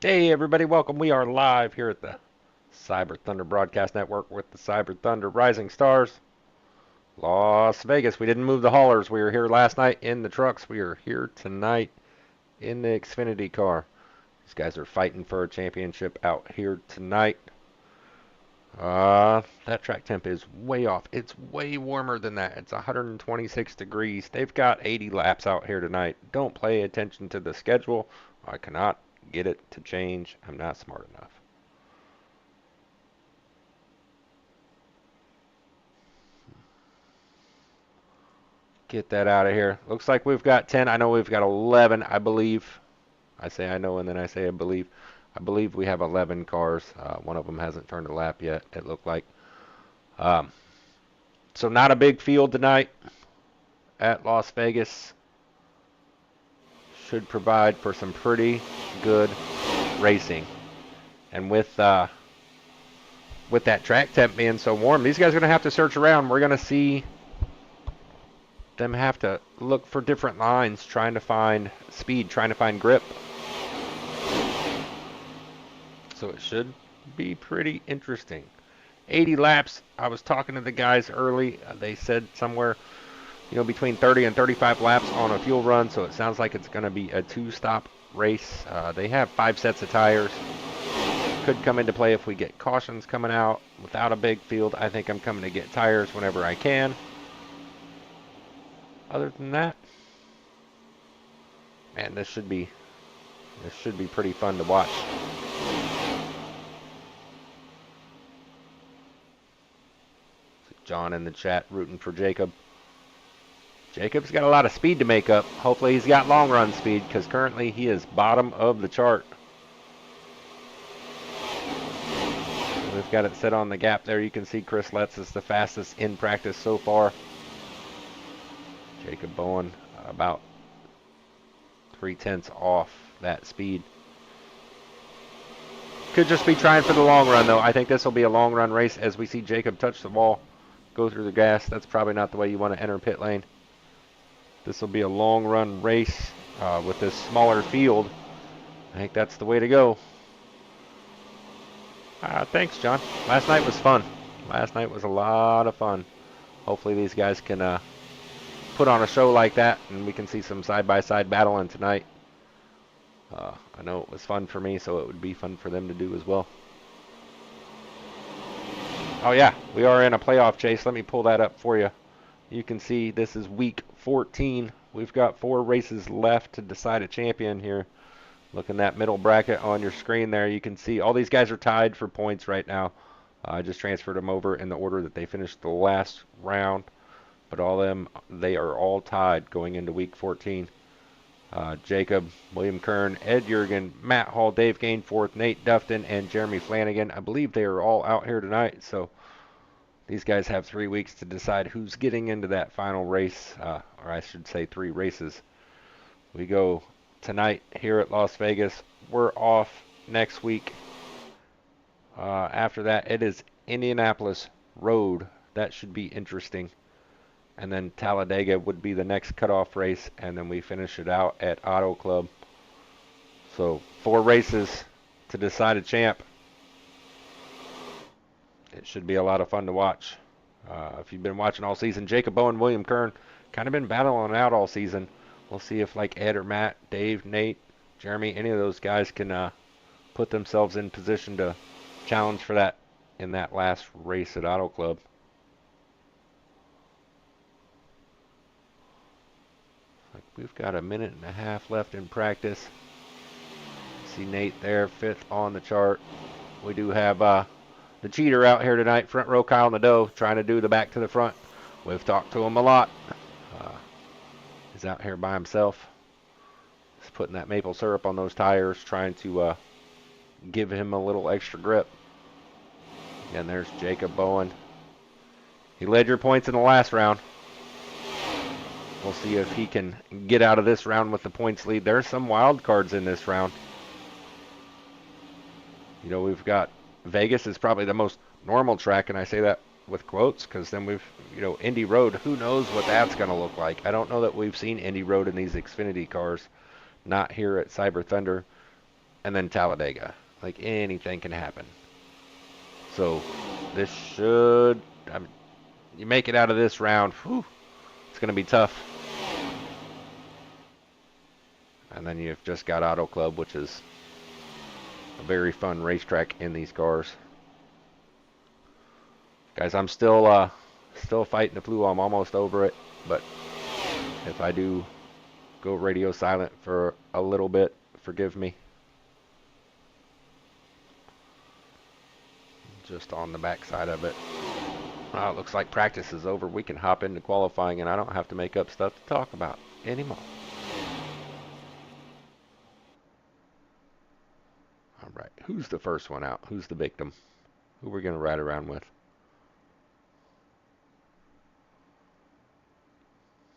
Hey everybody, welcome. We are live here at the Cyber Thunder Broadcast Network with the Cyber Thunder Rising Stars, Las Vegas. We didn't move the haulers. We were here last night in the trucks. We are here tonight in the Xfinity car. These guys are fighting for a championship out here tonight. That track temp is way off. It's way warmer than that. It's 126 degrees. They've got 80 laps out here tonight. Don't pay attention to the schedule. I cannot get it to change. I'm not smart enough. Get that out of here. Looks like we've got 10. I know we've got 11, I believe. I say I know and then I say I believe. I believe we have 11 cars. One of them hasn't turned a lap yet, it looked like. Um, so not a big field tonight at Las Vegas. Should provide for some pretty good racing. And with that track temp being so warm, these guys are going to have to search around. We're going to see them have to look for different lines, trying to find speed, trying to find grip. So it should be pretty interesting. 80 laps. I was talking to the guys early. They said somewhere, between 30 and 35 laps on a fuel run. So it sounds like it's going to be a two-stop race. They have 5 sets of tires. Could come into play if we get cautions coming out. Without a big field, I think I'm coming to get tires whenever I can. Other than that, man, this should be pretty fun to watch. John in the chat rooting for Jacob. Jacob's got a lot of speed to make up. Hopefully he's got long run speed because currently he is bottom of the chart. We've got it set on the gap there. You can see Chris Letts is the fastest in practice so far. Jacob Bowen about 3/10 off that speed. Could just be trying for the long run though. I think this will be a long run race as we see Jacob touch the wall, go through the gas. That's probably not the way you want to enter pit lane. This will be a long run race with this smaller field. I think that's the way to go. Thanks, John. Last night was fun. Last night was a lot of fun. Hopefully these guys can put on a show like that and we can see some side-by-side battling tonight. I know it was fun for me, so it would be fun for them to do as well. Oh yeah, we are in a playoff chase. Let me pull that up for you. You can see this is week 14. We've got 4 races left to decide a champion here. Look in that middle bracket on your screen there. You can see all these guys are tied for points right now. I just transferred them over in the order that they finished the last round. But all of them, they are all tied going into week 14. Jacob, William Kern, Ed Jurgen, Matt Hall, Dave Gainforth, Nate Dufton, and Jeremy Flanagan. I believe they are all out here tonight. So these guys have 3 weeks to decide who's getting into that final race, or I should say 3 races. We go tonight here at Las Vegas. We're off next week. After that, it is Indianapolis Road. That should be interesting. And then Talladega would be the next cutoff race, and then we finish it out at Auto Club. So 4 races to decide a champ. It should be a lot of fun to watch. If you've been watching all season, Jacob Bowen, William Kern, kind of been battling out all season. We'll see if like Ed or Matt, Dave, Nate, Jeremy, any of those guys can put themselves in position to challenge for that in that last race at Auto Club. We've got a minute and a half left in practice. See Nate there, 5th on the chart. We do have the cheater out here tonight, front row Kyle Nadeau, trying to do the back to the front. We've talked to him a lot. He's out here by himself. He's putting that maple syrup on those tires, trying to give him a little extra grip. And there's Jacob Bowen. He led your points in the last round. We'll see if he can get out of this round with the points lead. There's some wild cards in this round. We've got Vegas is probably the most normal track, and I say that with quotes because then we've, Indy Road. Who knows what that's going to look like? I don't know that we've seen Indy Road in these Xfinity cars. Not here at Cyber Thunder. and then Talladega. Like anything can happen. So this should, I mean, you make it out of this round, whew, it's going to be tough. And then you've just got Auto Club, which is a very fun racetrack in these cars. Guys, I'm still fighting the flu. I'm almost over it, but if I do go radio silent for a little bit, forgive me. Just on the back side of it. Well, it looks like practice is over. We can hop into qualifying, and I don't have to make up stuff to talk about anymore. All right, who's the first one out? Who's the victim? Who we're going to ride around with?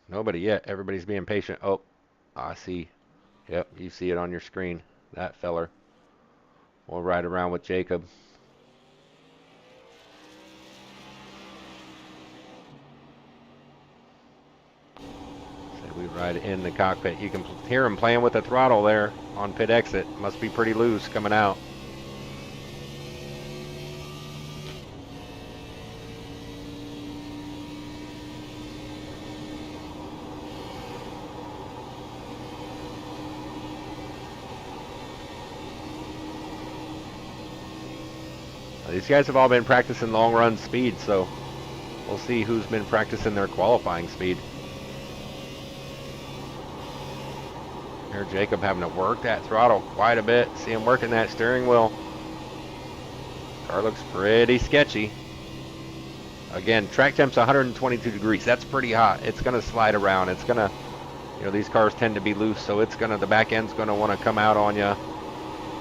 Nobody yet. Everybody's being patient. Oh, I see. Yep, you see it on your screen. That feller. We'll ride around with Jacob. We ride in the cockpit. You can hear him playing with the throttle there on pit exit. Must be pretty loose coming out. These guys have all been practicing long run speed, so we'll see who's been practicing their qualifying speed. Here Jacob having to work that throttle quite a bit. See him working that steering wheel. Car looks pretty sketchy. Again, track temp's 122 degrees. That's pretty hot. It's going to slide around. It's going to, you know, these cars tend to be loose, so it's going to, the back end's going to want to come out on you.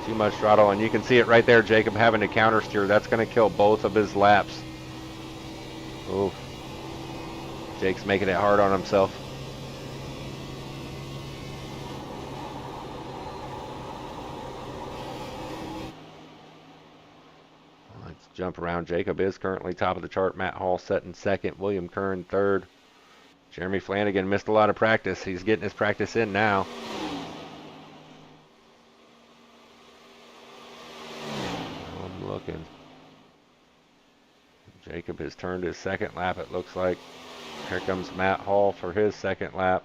Too much throttle, and you can see it right there, Jacob having to counter steer. That's going to kill both of his laps. Ooh. Jake's making it hard on himself. Let's jump around. Jacob is currently top of the chart. Matt Hall setting second. William Kern third. Jeremy Flanagan missed a lot of practice. He's getting his practice in now. I'm looking. Jacob has turned his second lap, it looks like. Here comes Matt Hall for his second lap.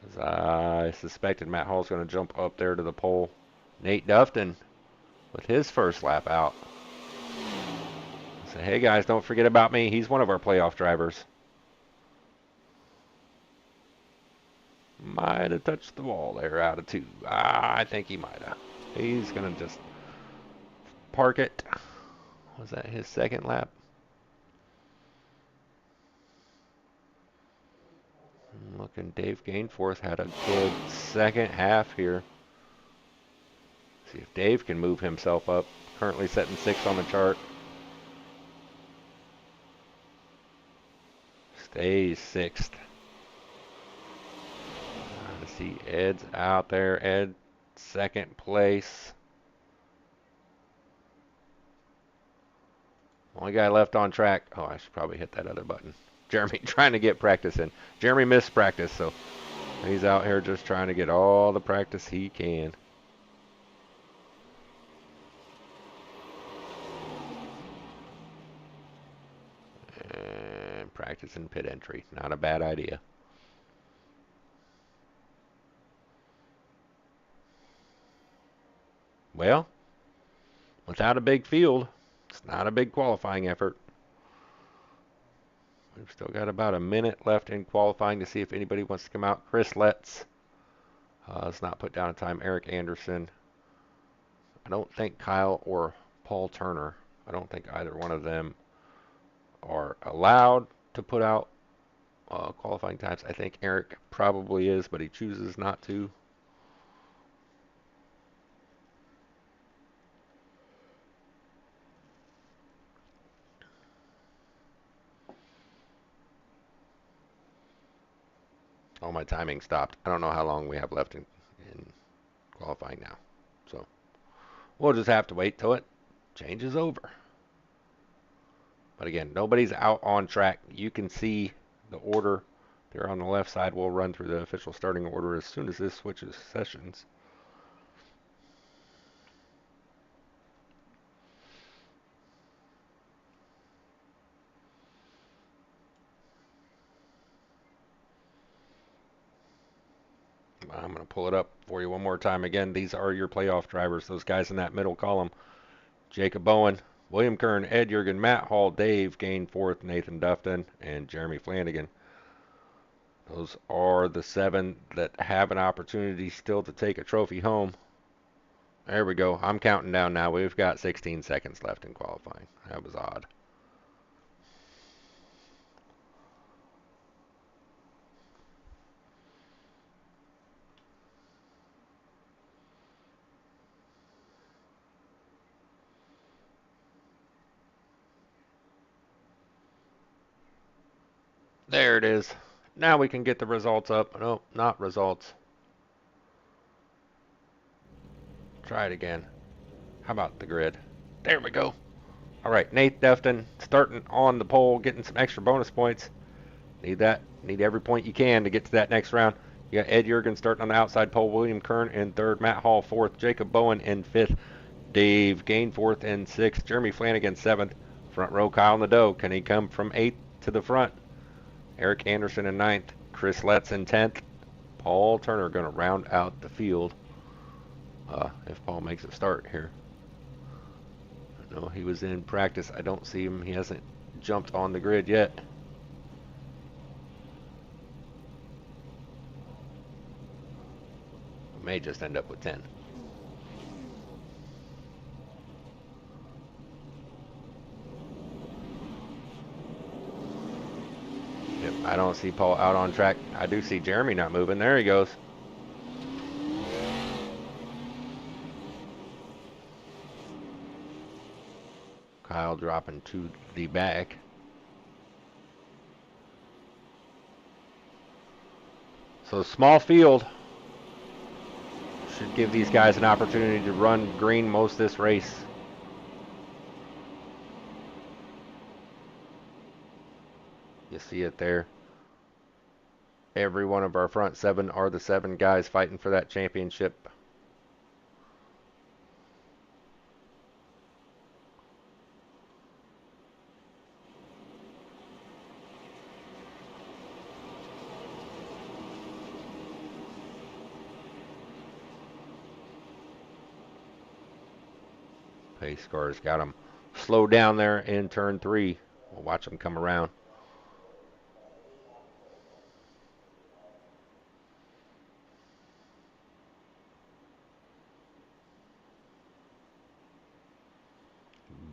As I suspected, Matt Hall's going to jump up there to the pole. Nate Dufton with his first lap out. Say, hey guys, don't forget about me. He's one of our playoff drivers. Might have touched the wall there out of two. I think he might have. He's going to just park it. Was that his second lap? Looking, Dave Gainforth had a good second half here. See if Dave can move himself up. Currently setting 6th on the chart. Stays 6th. To see Ed's out there. Ed, second place. Only guy left on track. Oh, I should probably hit that other button. Jeremy trying to get practice in. Jeremy missed practice, so he's out here just trying to get all the practice he can. And practicing pit entry. Not a bad idea. Well, without a big field, it's not a big qualifying effort. We've still got about a minute left in qualifying to see if anybody wants to come out. Chris Letts has not put down a time. Eric Anderson. I don't think Kyle or Paul Turner. I don't think either one of them are allowed to put out qualifying times. I think Eric probably is, but he chooses not to. Oh, my timing stopped. I don't know how long we have left in qualifying now. So we'll just have to wait till it changes over. But again, nobody's out on track. You can see the order there on the left side. We'll run through the official starting order as soon as this switches sessions. I'm going to pull it up for you one more time. Again, these are your playoff drivers, those guys in that middle column. Jacob Bowen, William Kern, Ed Jurgen, Matt Hall, Dave Gainforth, Nathan Dufton, and Jeremy Flanagan. Those are the 7 that have an opportunity still to take a trophy home. There we go. I'm counting down now. We've got 16 seconds left in qualifying. That was odd. There it is. Now we can get the results up. Nope, not results. Try it again. How about the grid? There we go. All right, Nate Dufton starting on the pole, getting some extra bonus points. Need that. Need every point you can to get to that next round. You got Ed Jurgen starting on the outside pole, William Kern in 3rd, Matt Hall 4th, Jacob Bowen in 5th, Dave Gainforth in 6th, Jeremy Flanagan 7th. Front row Kyle Nadeau. Can he come from 8th to the front? Eric Anderson in 9th, Chris Letts in 10th. Paul Turner going to round out the field if Paul makes a start here. No, he was in practice. I don't see him. He hasn't jumped on the grid yet. May just end up with 10. Yep, I don't see Paul out on track. I do see Jeremy not moving. There he goes. Kyle dropping to the back. So small field should give these guys an opportunity to run green most of this race. You see it there. Every one of our front 7 are the 7 guys fighting for that championship. Pace cars got them slowed down there in turn 3. We'll watch them come around.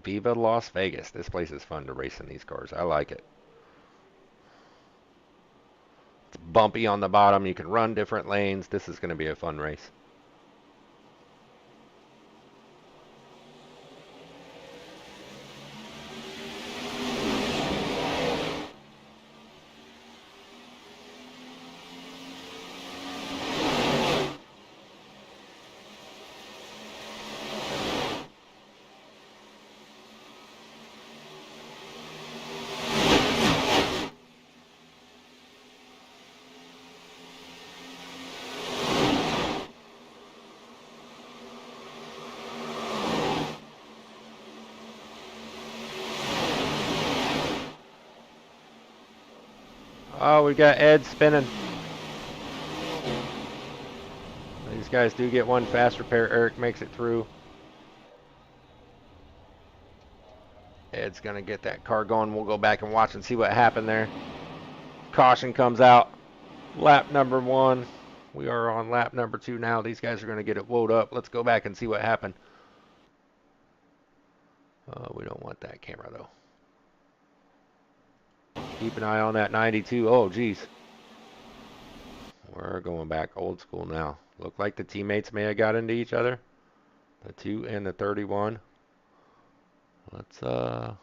Viva Las Vegas. This place is fun to race in these cars. I like it. It's bumpy on the bottom. You can run different lanes. This is going to be a fun race. Oh, we got Ed spinning. These guys do get one fast repair. Eric makes it through. Ed's going to get that car going. We'll go back and watch and see what happened there. Caution comes out. Lap number 1. We are on lap number 2 now. These guys are going to get it woed up. Let's go back and see what happened. We don't want that camera, though. Keep an eye on that 92. Oh, geez. We're going back old school now. Look like the teammates may have got into each other. The 2 and the 31. Let's, yeah,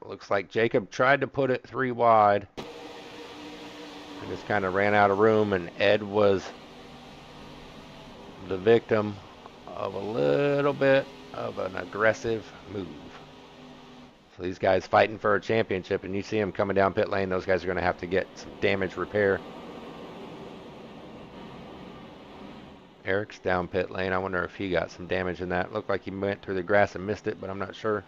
looks like Jacob tried to put it 3 wide. And just kind of ran out of room, and Ed was the victim of a little bit of an aggressive move. So these guys fighting for a championship, and you see them coming down pit lane. Those guys are going to have to get some damage repair. Eric's down pit lane. I wonder if he got some damage in that. Looked like he went through the grass and missed it, but I'm not sure.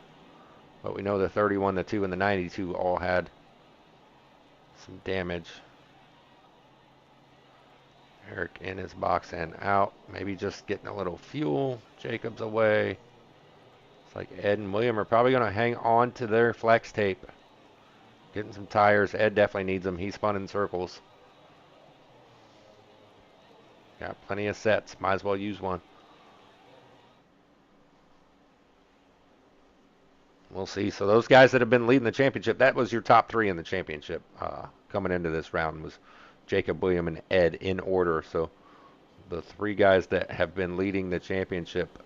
But we know the 31, the 2, and the 92 all had some damage. Eric in his box and out. Maybe just getting a little fuel. Jacob's away. It's like Ed and William are probably going to hang on to their flex tape. Getting some tires. Ed definitely needs them. He's spun in circles. Got plenty of sets. Might as well use one. We'll see. So those guys that have been leading the championship, that was your top three in the championship coming into this round was Jacob, William, and Ed in order. So the three guys that have been leading the championship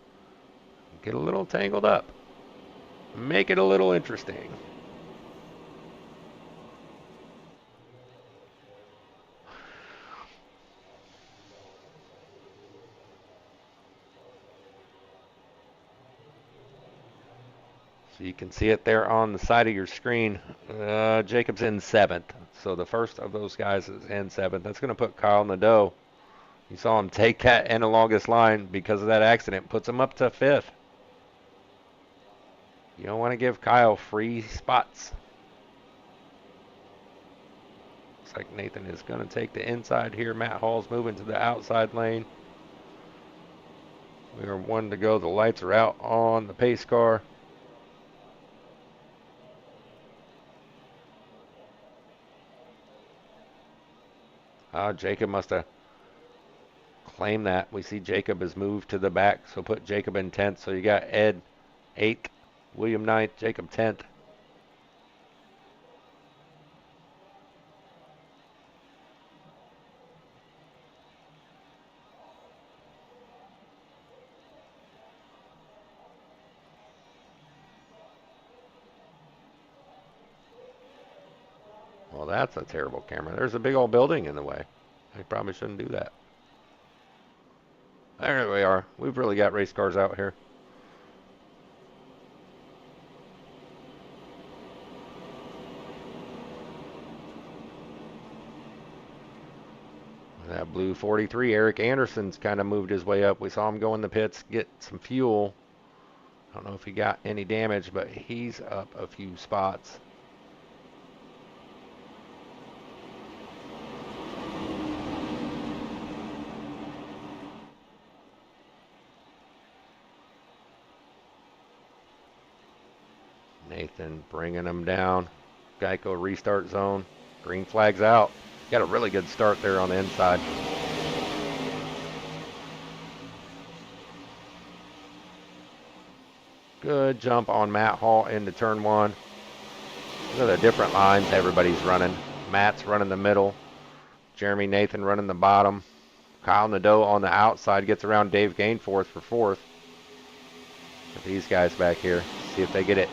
get a little tangled up. Make it a little interesting. So you can see it there on the side of your screen. Jacob's in 7th. So the first of those guys is in 7th. That's going to put Kyle Nadeau. You saw him take that analogous line because of that accident. Puts him up to 5th. You don't want to give Kyle free spots. Looks like Nathan is going to take the inside here. Matt Hall's moving to the outside lane. We are 1 to go. The lights are out on the pace car. Jacob must have claimed that. We see Jacob has moved to the back, so put Jacob in 10th. So you got Ed 8th, William 9th, Jacob 10th. Well, that's a terrible camera. There's a big old building in the way. I probably shouldn't do that. There we are. We've really got race cars out here. That blue 43, Eric Anderson's kind of moved his way up. We saw him go in the pits, get some fuel. I don't know if he got any damage, but he's up a few spots. Nathan bringing him down. Geico restart zone. Green flag's out. Got a really good start there on the inside. Good jump on Matt Hall into turn 1. Look at the different lines everybody's running. Matt's running the middle. Jeremy Nathan running the bottom. Kyle Nadeau on the outside gets around Dave Gainforth for 4th. With these guys back here. See if they get it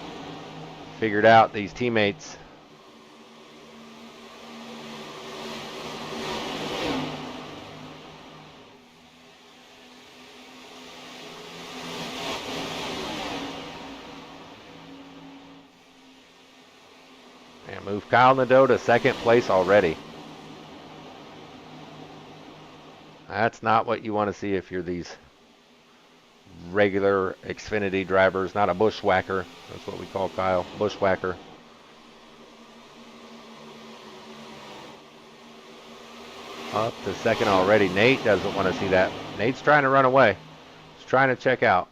figured out, these teammates. And move Kyle Nadeau to 2nd place already. That's not what you want to see if you're these regular Xfinity drivers, not a bushwhacker. That's what we call Kyle, bushwhacker. Up to 2nd already. Nate doesn't want to see that. Nate's trying to run away. He's trying to check out.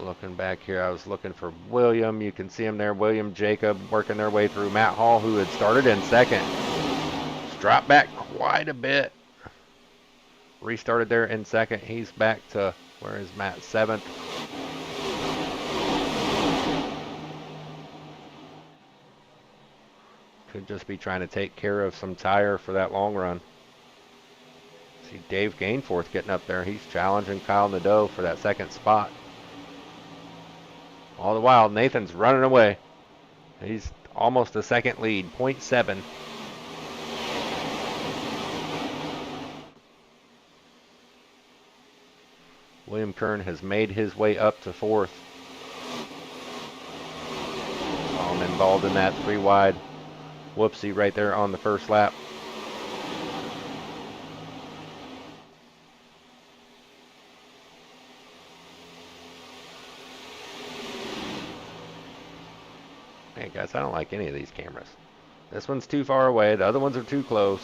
Looking back here, I was looking for William. You can see him there. William, Jacob working their way through. Matt Hall, who had started in 2nd. Just dropped back quite a bit. Restarted there in 2nd. He's back to, where is Matt? 7th. Could just be trying to take care of some tire for that long run. See Dave Gainforth getting up there. He's challenging Kyle Nadeau for that 2nd spot. All the while, Nathan's running away. He's almost a 2nd lead, 0.7. William Kern has made his way up to 4th. I'm involved in that 3 wide whoopsie right there on the first lap. Hey guys, I don't like any of these cameras. This one's too far away. The other ones are too close.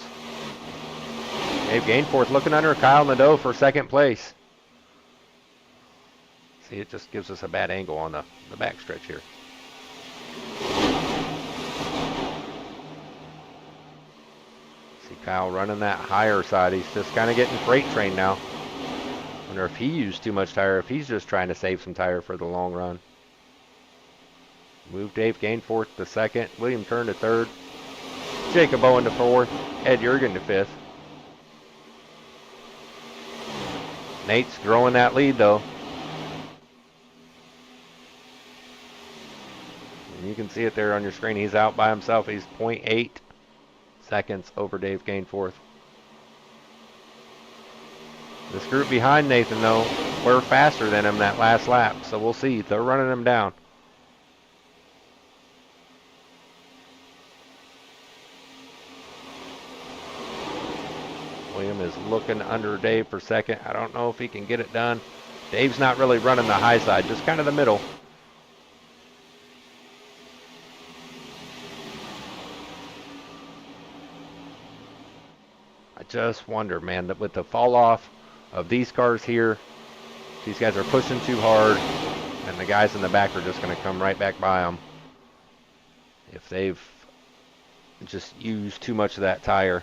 Dave Gainforth looking under Kyle Nadeau for second place. See, it just gives us a bad angle on the back stretch here. See Kyle running that higher side. He's just kind of getting freight trained now. Wonder if he used too much tire, if he's just trying to save some tire for the long run. Move Dave Gainforth to second. William Kern to third. Jacob Owen to fourth. Ed Jurgen to fifth. Nate's growing that lead though. And you can see it there on your screen. He's out by himself. He's 0.8 seconds over Dave Gainforth. This group behind Nathan, though, we're faster than him that last lap. So we'll see. They're running him down. William is looking under Dave for second. I don't know if he can get it done. Dave's not really running the high side, just kind of the middle. I just wonder, man, that with the fall off of these cars here, these guys are pushing too hard, and the guys in the back are just going to come right back by them if they've just used too much of that tire.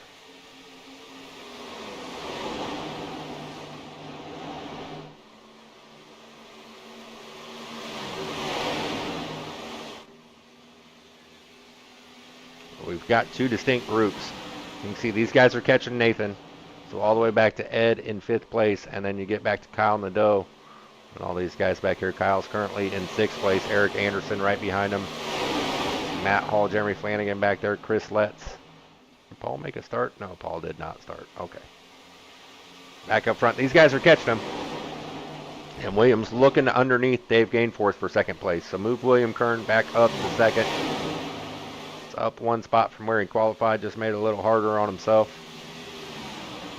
We've got two distinct groups. You can see these guys are catching Nathan. So all the way back to Ed in fifth place, and then you get back to Kyle Nadeau. And all these guys back here. Kyle's currently in sixth place. Eric Anderson right behind him. Matt Hall, Jeremy Flanagan back there. Chris Letts. Did Paul make a start? No, Paul did not start. Okay. Back up front. These guys are catching him. And Williams looking underneath Dave Gainforth for second place. So move William Kern back up to second. It's up one spot from where he qualified. Just made it a little harder on himself.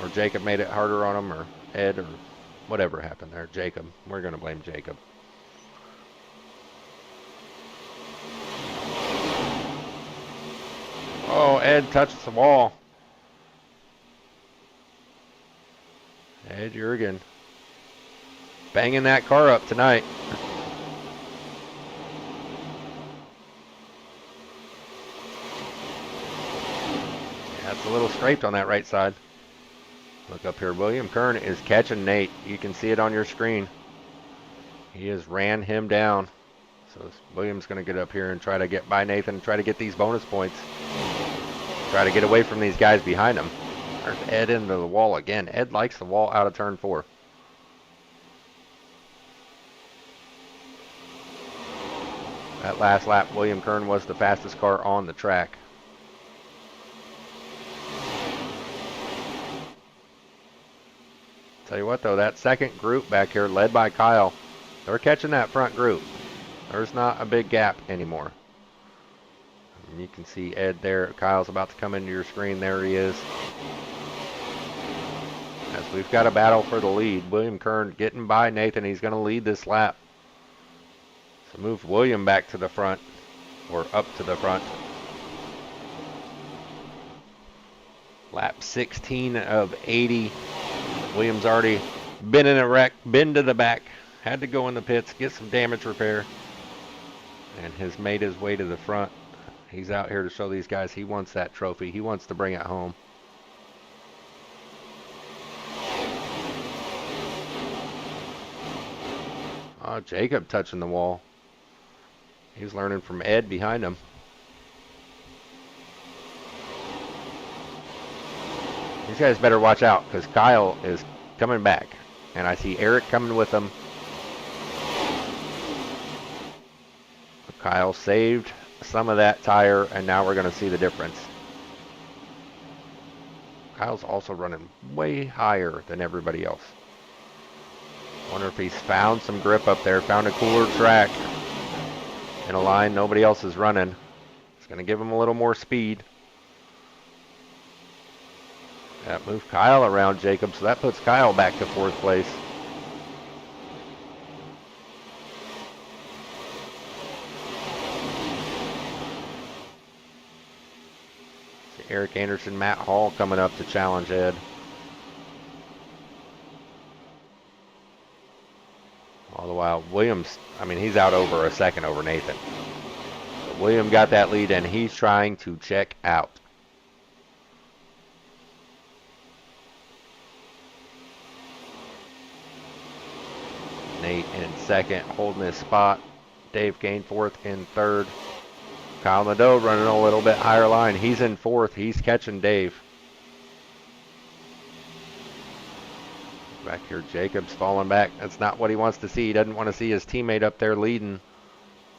Or Jacob made it harder on him, or Ed, or whatever happened there. Jacob. We're going to blame Jacob. Oh, Ed touched the wall. Ed Jurgen banging that car up tonight. Yeah, it's a little scraped on that right side. Look up here. William Kern is catching Nate. You can see it on your screen. He has ran him down. So William's going to get up here and try to get by Nathan, try to get these bonus points. Try to get away from these guys behind him. There's Ed into the wall again. Ed likes the wall out of turn 4. That last lap, William Kern was the fastest car on the track. Tell you what though, that second group back here led by Kyle, they're catching that front group. There's not a big gap anymore. And you can see Ed there. Kyle's about to come into your screen. There he is. As we've got a battle for the lead. William Kern getting by Nathan. He's going to lead this lap. So move William back to the front, or up to the front. Lap 16 of 80. Williams already been in a wreck, been to the back, had to go in the pits, get some damage repair, and has made his way to the front. He's out here to show these guys he wants that trophy. He wants to bring it home. Oh, Jacob touching the wall. He's learning from Ed behind him. These guys better watch out because Kyle is coming back. And I see Eric coming with him. Kyle saved some of that tire, and now we're going to see the difference. Kyle's also running way higher than everybody else. Wonder if he's found some grip up there, found a cooler track in a line nobody else is running. It's going to give him a little more speed. That moved Kyle around Jacob, so that puts Kyle back to fourth place. Eric Anderson, Matt Hall coming up to challenge Ed. All the while, Williams, I mean, he's out over a second over Nathan. But William got that lead, and he's trying to check out. Nate in second, holding his spot. Dave Gainforth in third. Kyle Nadeau running a little bit higher line. He's in fourth. He's catching Dave. Back here, Jacobs falling back. That's not what he wants to see. He doesn't want to see his teammate up there leading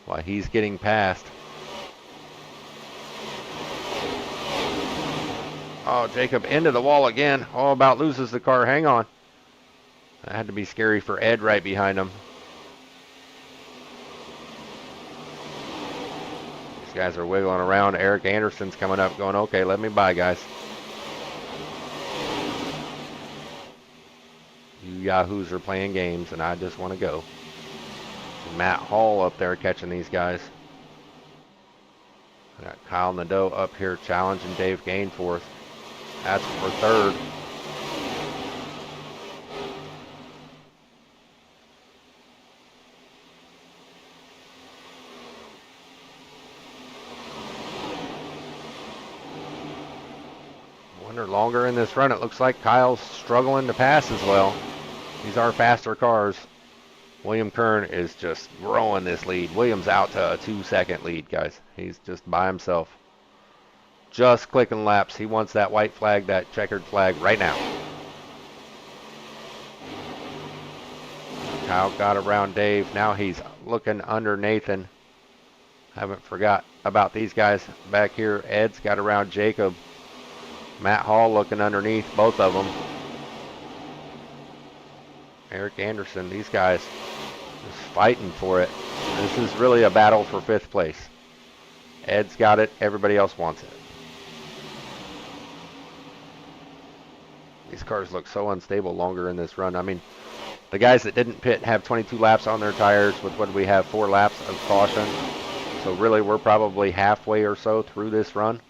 while he's getting past. Oh, Jacob into the wall again. Oh, about loses the car. Hang on. That had to be scary for Ed right behind him. These guys are wiggling around. Eric Anderson's coming up going, okay, let me by, guys. You yahoos are playing games, and I just want to go. Matt Hall up there catching these guys. I got Kyle Nadeau up here challenging Dave Gainforth. That's for third. Wonder longer in this run. It looks like Kyle's struggling to pass as well. These are faster cars. William Kern is just growing this lead. William's out to a 2-second lead, guys. He's just by himself. Just clicking laps. He wants that white flag, that checkered flag right now. Kyle got around Dave. Now he's looking under Nathan. Haven't forgot about these guys back here. Ed's got around Jacob. Matt Hall looking underneath both of them. Eric Anderson, these guys just fighting for it. This is really a battle for 5th place. Ed's got it. Everybody else wants it. These cars look so unstable longer in this run. I mean, the guys that didn't pit have 22 laps on their tires with what do we have, 4 laps of caution. So really we're probably halfway or so through this run.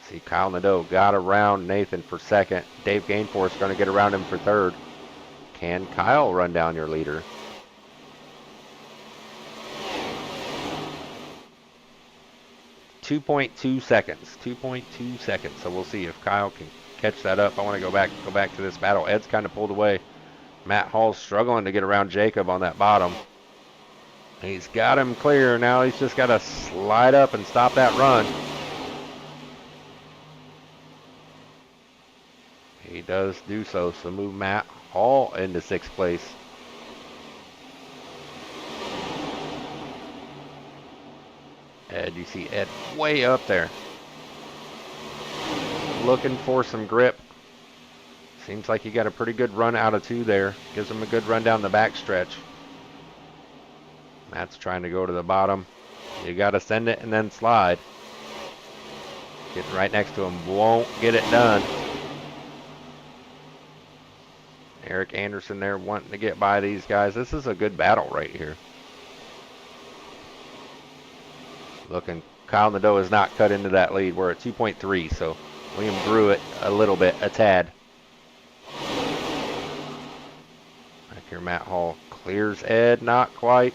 See, Kyle Nadeau got around Nathan for second. Dave Gainforth is going to get around him for third. Can Kyle run down your leader? .2 seconds. 2.2 seconds. So we'll see if Kyle can catch that up. I want to go back to this battle. Ed's kind of pulled away. Matt Hall's struggling to get around Jacob on that bottom. He's got him clear. Now he's just got to slide up and stop that run. He does do so. So move Matt Hall into 6th place. Ed, you see Ed way up there. Looking for some grip. Seems like he got a pretty good run out of 2 there. Gives him a good run down the back stretch. Matt's trying to go to the bottom. You got to send it and then slide. Getting right next to him. Won't get it done. Eric Anderson there wanting to get by these guys. This is a good battle right here. Looking, Kyle Nadeau is not cut into that lead. We're at 2.3, so William grew it a little bit, a tad. Back here, Matt Hall clears Ed, not quite.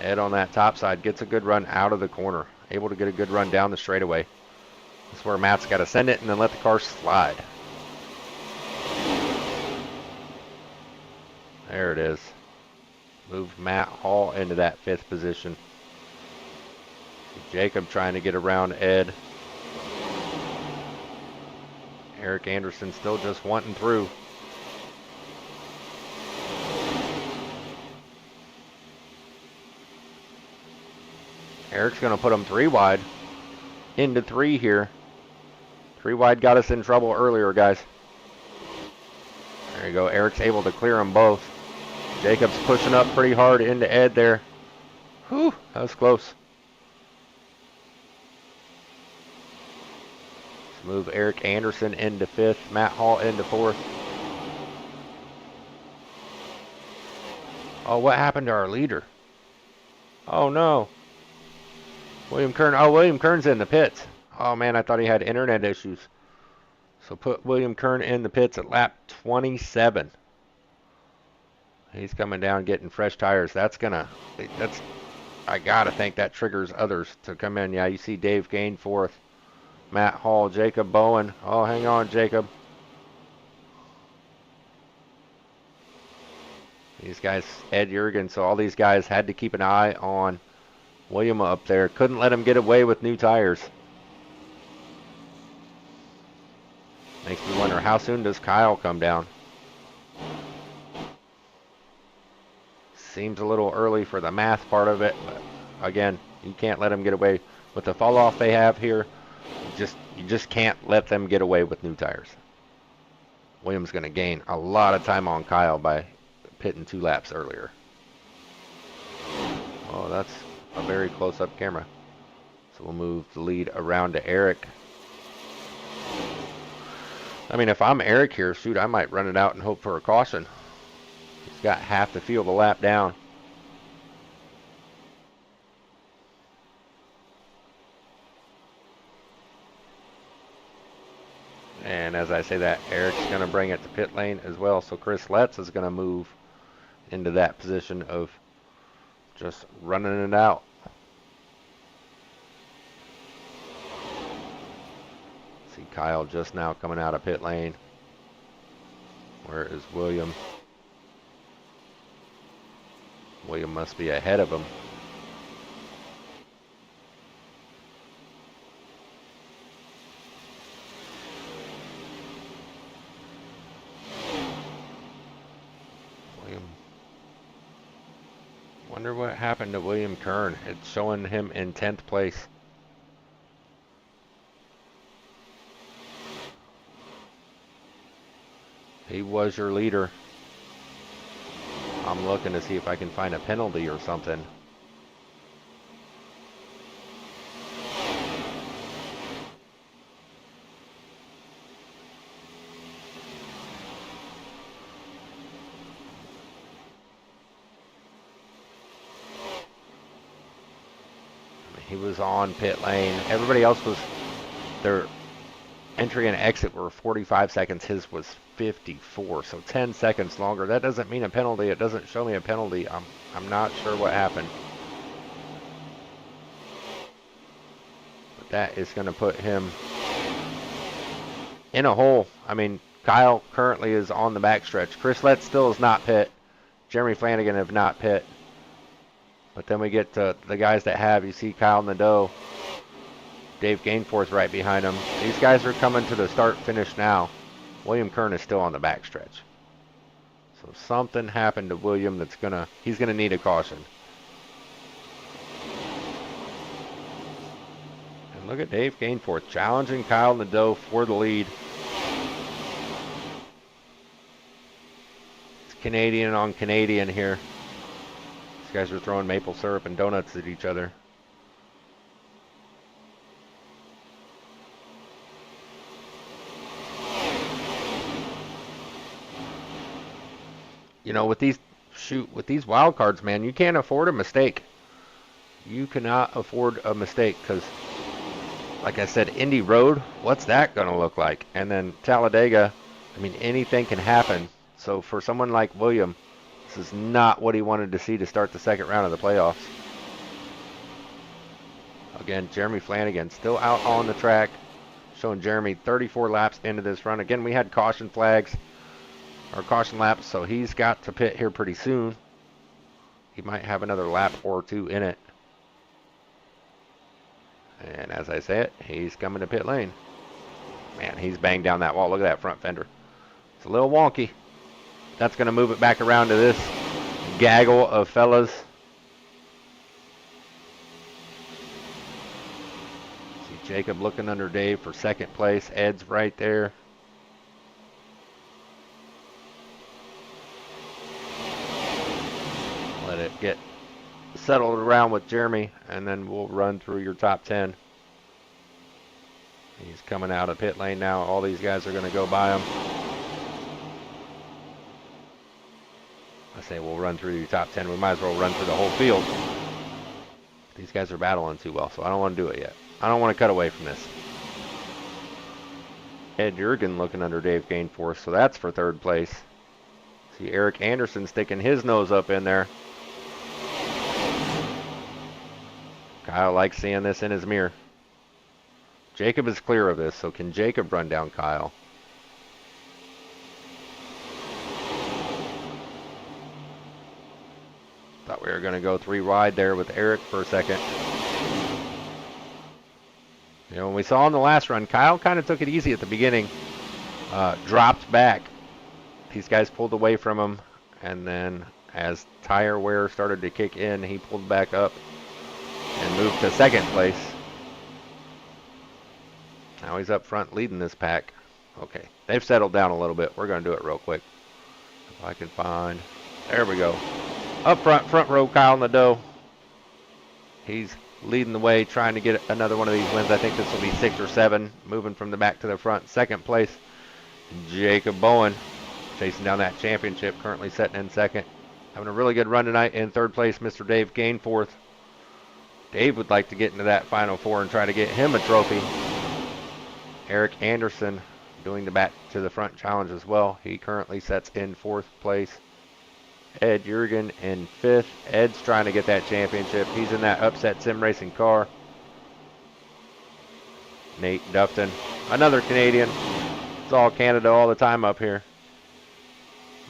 Ed on that top side gets a good run out of the corner. Able to get a good run down the straightaway. That's where Matt's got to send it and then let the car slide. There it is. Move Matt Hall into that 5th position. Jacob trying to get around Ed. Eric Anderson still just wanting through. Eric's going to put him 3 wide. Into 3 here. 3 wide got us in trouble earlier, guys. There you go. Eric's able to clear them both. Jacob's pushing up pretty hard into Ed there. Whew, that was close. Let's move Eric Anderson into 5th. Matt Hall into 4th. Oh, what happened to our leader? Oh, no. William Kern. Oh, William Kern's in the pits. Oh, man, I thought he had internet issues. So put William Kern in the pits at lap 27. He's coming down getting fresh tires. That's, I got to think that triggers others to come in. Yeah, you see Dave Gainforth, Matt Hall, Jacob Bowen. Oh, hang on, Jacob. These guys, Ed Jurgen, so all these guys had to keep an eye on William up there. Couldn't let him get away with new tires. Makes me wonder, how soon does Kyle come down? Seems a little early for the math part of it, but again, you can't let them get away with the fall off they have here. You just can't let them get away with new tires. William's going to gain a lot of time on Kyle by pitting 2 laps earlier. Oh, that's a very close-up camera. So we'll move the lead around to Eric. I mean, if I'm Eric here, shoot, I might run it out and hope for a caution. He's got half the field a lap down. And as I say that, Eric's going to bring it to pit lane as well. So Chris Letts is going to move into that position of just running it out. See Kyle just now coming out of pit lane. Where is William? William must be ahead of him. Wonder what happened to William Kern. It's showing him in 10th place. He was your leader. I'm looking to see if I can find a penalty or something. He was on pit lane. Everybody else was, their entry and exit were 45 seconds. His was 54, so 10 seconds longer. That doesn't mean a penalty. It doesn't show me a penalty. I'm not sure what happened. But that is going to put him in a hole. I mean, Kyle currently is on the backstretch. Chris Letts still is not pit. Jeremy Flanagan have not pit. But then we get to the guys that have. You see Kyle Nadeau, Dave Gainforth right behind him. These guys are coming to the start-finish now. William Kern is still on the backstretch. So something happened to William he's gonna need a caution. And look at Dave Gainforth challenging Kyle Nadeau for the lead. It's Canadian on Canadian here. Guys are throwing maple syrup and donuts at each other. You know, with these wild cards, man, you can't afford a mistake. You cannot afford a mistake because, like I said, Indy Road, what's that going to look like? And then Talladega, I mean, anything can happen. So for someone like William, this is not what he wanted to see to start the second round of the playoffs. Again, Jeremy Flanagan still out on the track, showing Jeremy 34 laps into this run. Again, we had caution flags, or caution laps, so he's got to pit here pretty soon. He might have another lap or 2 in it. And as I say it, he's coming to pit lane. Man, he's banged down that wall. Look at that front fender. It's a little wonky. That's going to move it back around to this gaggle of fellas. See Jacob looking under Dave for second place. Ed's right there. Let it get settled around with Jeremy, and then we'll run through your top 10. He's coming out of pit lane now. All these guys are going to go by him. I say we'll run through your top 10. We might as well run through the whole field. These guys are battling too well, so I don't want to do it yet. I don't want to cut away from this. Ed Jurgen looking under Dave Gainforth, so that's for third place. See Eric Anderson sticking his nose up in there. Kyle likes seeing this in his mirror. Jacob is clear of this, so can Jacob run down Kyle? Thought we were going to go 3 wide there with Eric for a second. You know, when we saw in the last run, Kyle kind of took it easy at the beginning. Dropped back. These guys pulled away from him, and then as tire wear started to kick in, he pulled back up and moved to second place. Now he's up front leading this pack. Okay, they've settled down a little bit. We're going to do it real quick. If I can find... There we go. Up front row, Kyle Nadeau. He's leading the way, trying to get another one of these wins. I think this will be 6 or 7, moving from the back to the front. Second place, Jacob Bowen, chasing down that championship, currently sitting in second. Having a really good run tonight. In third place, Mr. Dave Gainforth. Dave would like to get into that Final Four and try to get him a trophy. Eric Anderson doing the back to the front challenge as well. He currently sits in 4th place. Ed Jurgen in 5th. Ed's trying to get that championship. He's in that upset sim racing car. Nate Dufton, another Canadian. It's all Canada all the time up here.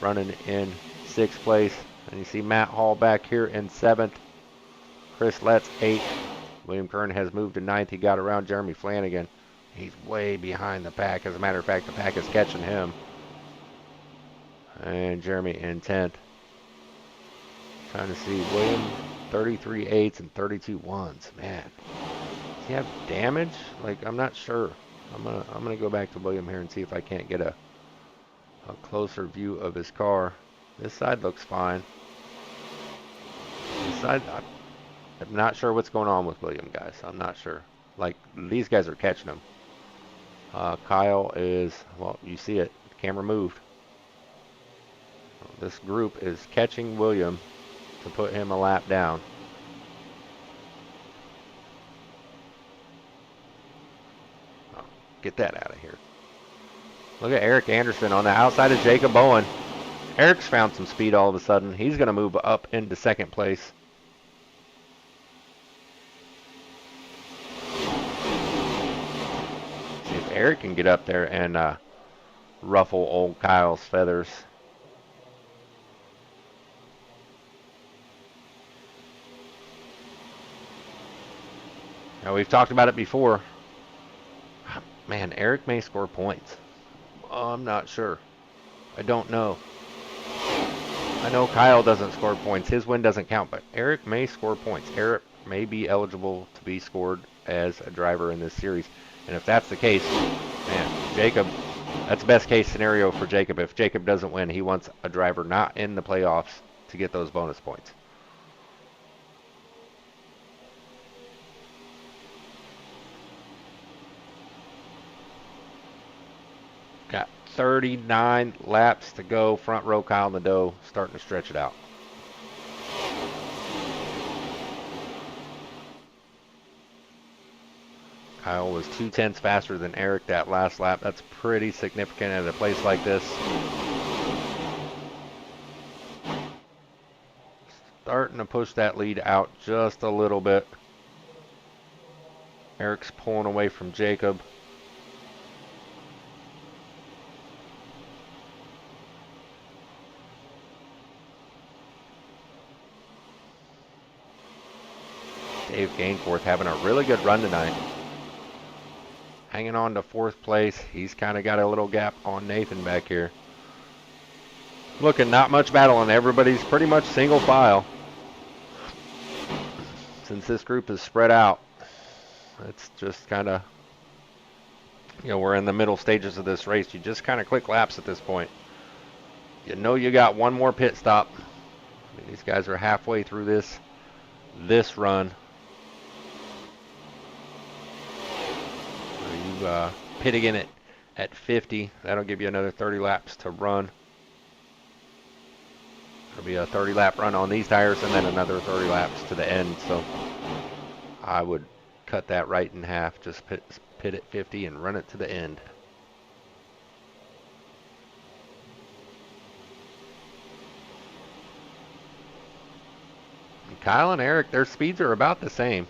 Running in 6th place. And you see Matt Hall back here in 7th. Chris Letts 8th. William Kern has moved to 9th. He got around Jeremy Flanagan. He's way behind the pack. As a matter of fact, the pack is catching him. And Jeremy in 10th. Trying to see William, 33 8s and 32 1s. Man, does he have damage? Like, I'm not sure. I'm gonna go back to William here and see if I can't get a closer view of his car. This side looks fine. This side, I'm not sure what's going on with William, guys. I'm not sure. Like, these guys are catching him. Kyle is, well, you see it. The camera moved. This group is catching William to put him a lap down. Oh, get that out of here. Look at Eric Anderson on the outside of Jacob Bowen. Eric's found some speed all of a sudden. He's going to move up into 2nd place. See if Eric can get up there and ruffle old Kyle's feathers. Now, we've talked about it before. Man, Eric may score points. I'm not sure. I don't know. I know Kyle doesn't score points. His win doesn't count, but Eric may score points. Eric may be eligible to be scored as a driver in this series. And if that's the case, man, Jacob, that's the best case scenario for Jacob. If Jacob doesn't win, he wants a driver not in the playoffs to get those bonus points. Got 39 laps to go. Front row, Kyle Nadeau starting to stretch it out. Kyle was 2/10 faster than Eric that last lap. That's pretty significant at a place like this. Starting to push that lead out just a little bit. Eric's pulling away from Jacob. Dave Gainforth having a really good run tonight. Hanging on to 4th place. He's kind of got a little gap on Nathan back here. Looking not much battling. Everybody's pretty much single file. Since this group is spread out, it's just kind of, you know, we're in the middle stages of this race. You just kind of click laps at this point. You know you got one more pit stop. I mean, these guys are halfway through this run. You pit again at 50. That'll give you another 30 laps to run. It'll be a 30 lap run on these tires and then another 30 laps to the end. So I would cut that right in half. Just pit at 50 and run it to the end. And Kyle and Eric, their speeds are about the same.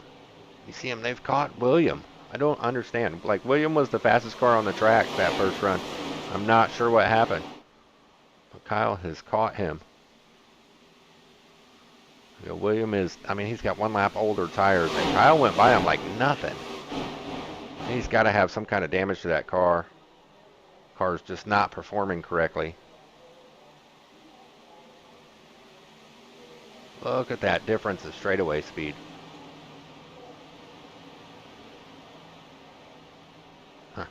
You see them, they've caught William. I don't understand. Like, William was the fastest car on the track that first run. I'm not sure what happened. But Kyle has caught him. You know, William is, I mean, he's got 1 lap older tires, and Kyle went by him like nothing. He's got to have some kind of damage to that car. Car's just not performing correctly. Look at that difference of straightaway speed. Huh.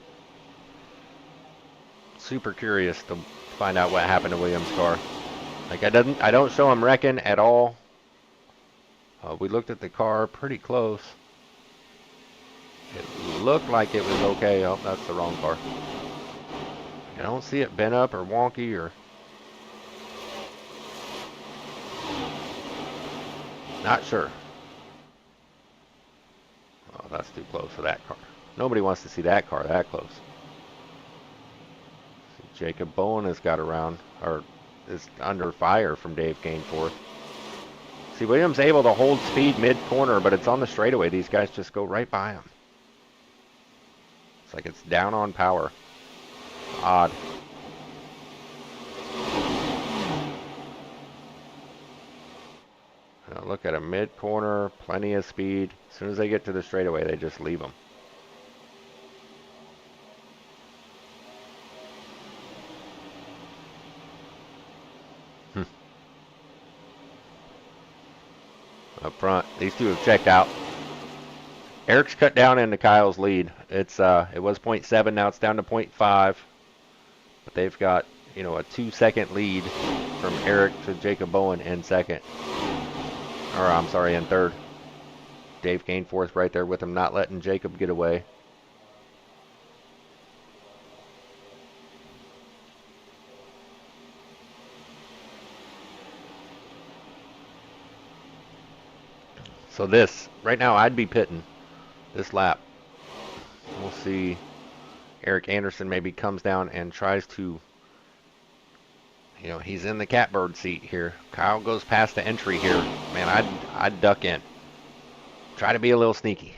Super curious to find out what happened to Williams' car. Like, I don't show him wrecking at all. We looked at the car pretty close. It looked like it was okay. Oh, that's the wrong car. I don't see it bent up or wonky or... Not sure. Oh, that's too close for that car. Nobody wants to see that car that close. Jacob Bowen has got around, or is under fire from Dave Gainforth. See, Williams able to hold speed mid-corner, but it's on the straightaway. These guys just go right by him. It's like it's down on power. Odd. Now look at a mid-corner, plenty of speed. As soon as they get to the straightaway, they just leave them. Up front, these two have checked out. Eric's cut down into Kyle's lead. It was 0.7, now it's down to 0.5. But they've got, you know, a 2-second lead from Eric to Jacob Bowen in second. Or I'm sorry, in third. Dave Gainforth right there with him, not letting Jacob get away. So this, right now I'd be pitting this lap. We'll see. Eric Anderson maybe comes down and tries to, you know, he's in the catbird seat here. Kyle goes past the entry here. Man, I'd duck in. Try to be a little sneaky.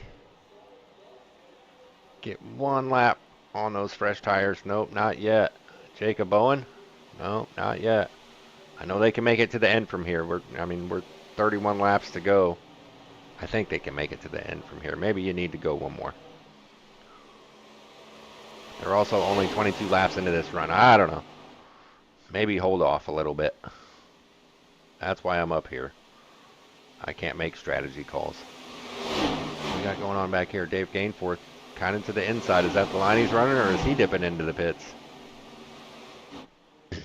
Get 1 lap on those fresh tires. Nope, not yet. Jacob Bowen? Nope, not yet. I know they can make it to the end from here. We're 31 laps to go. I think they can make it to the end from here. Maybe you need to go 1 more. They're also only 22 laps into this run. I don't know. Maybe hold off a little bit. That's why I'm up here. I can't make strategy calls. What we got going on back here? Dave Gainforth kind of to the inside. Is that the line he's running, or is he dipping into the pits? And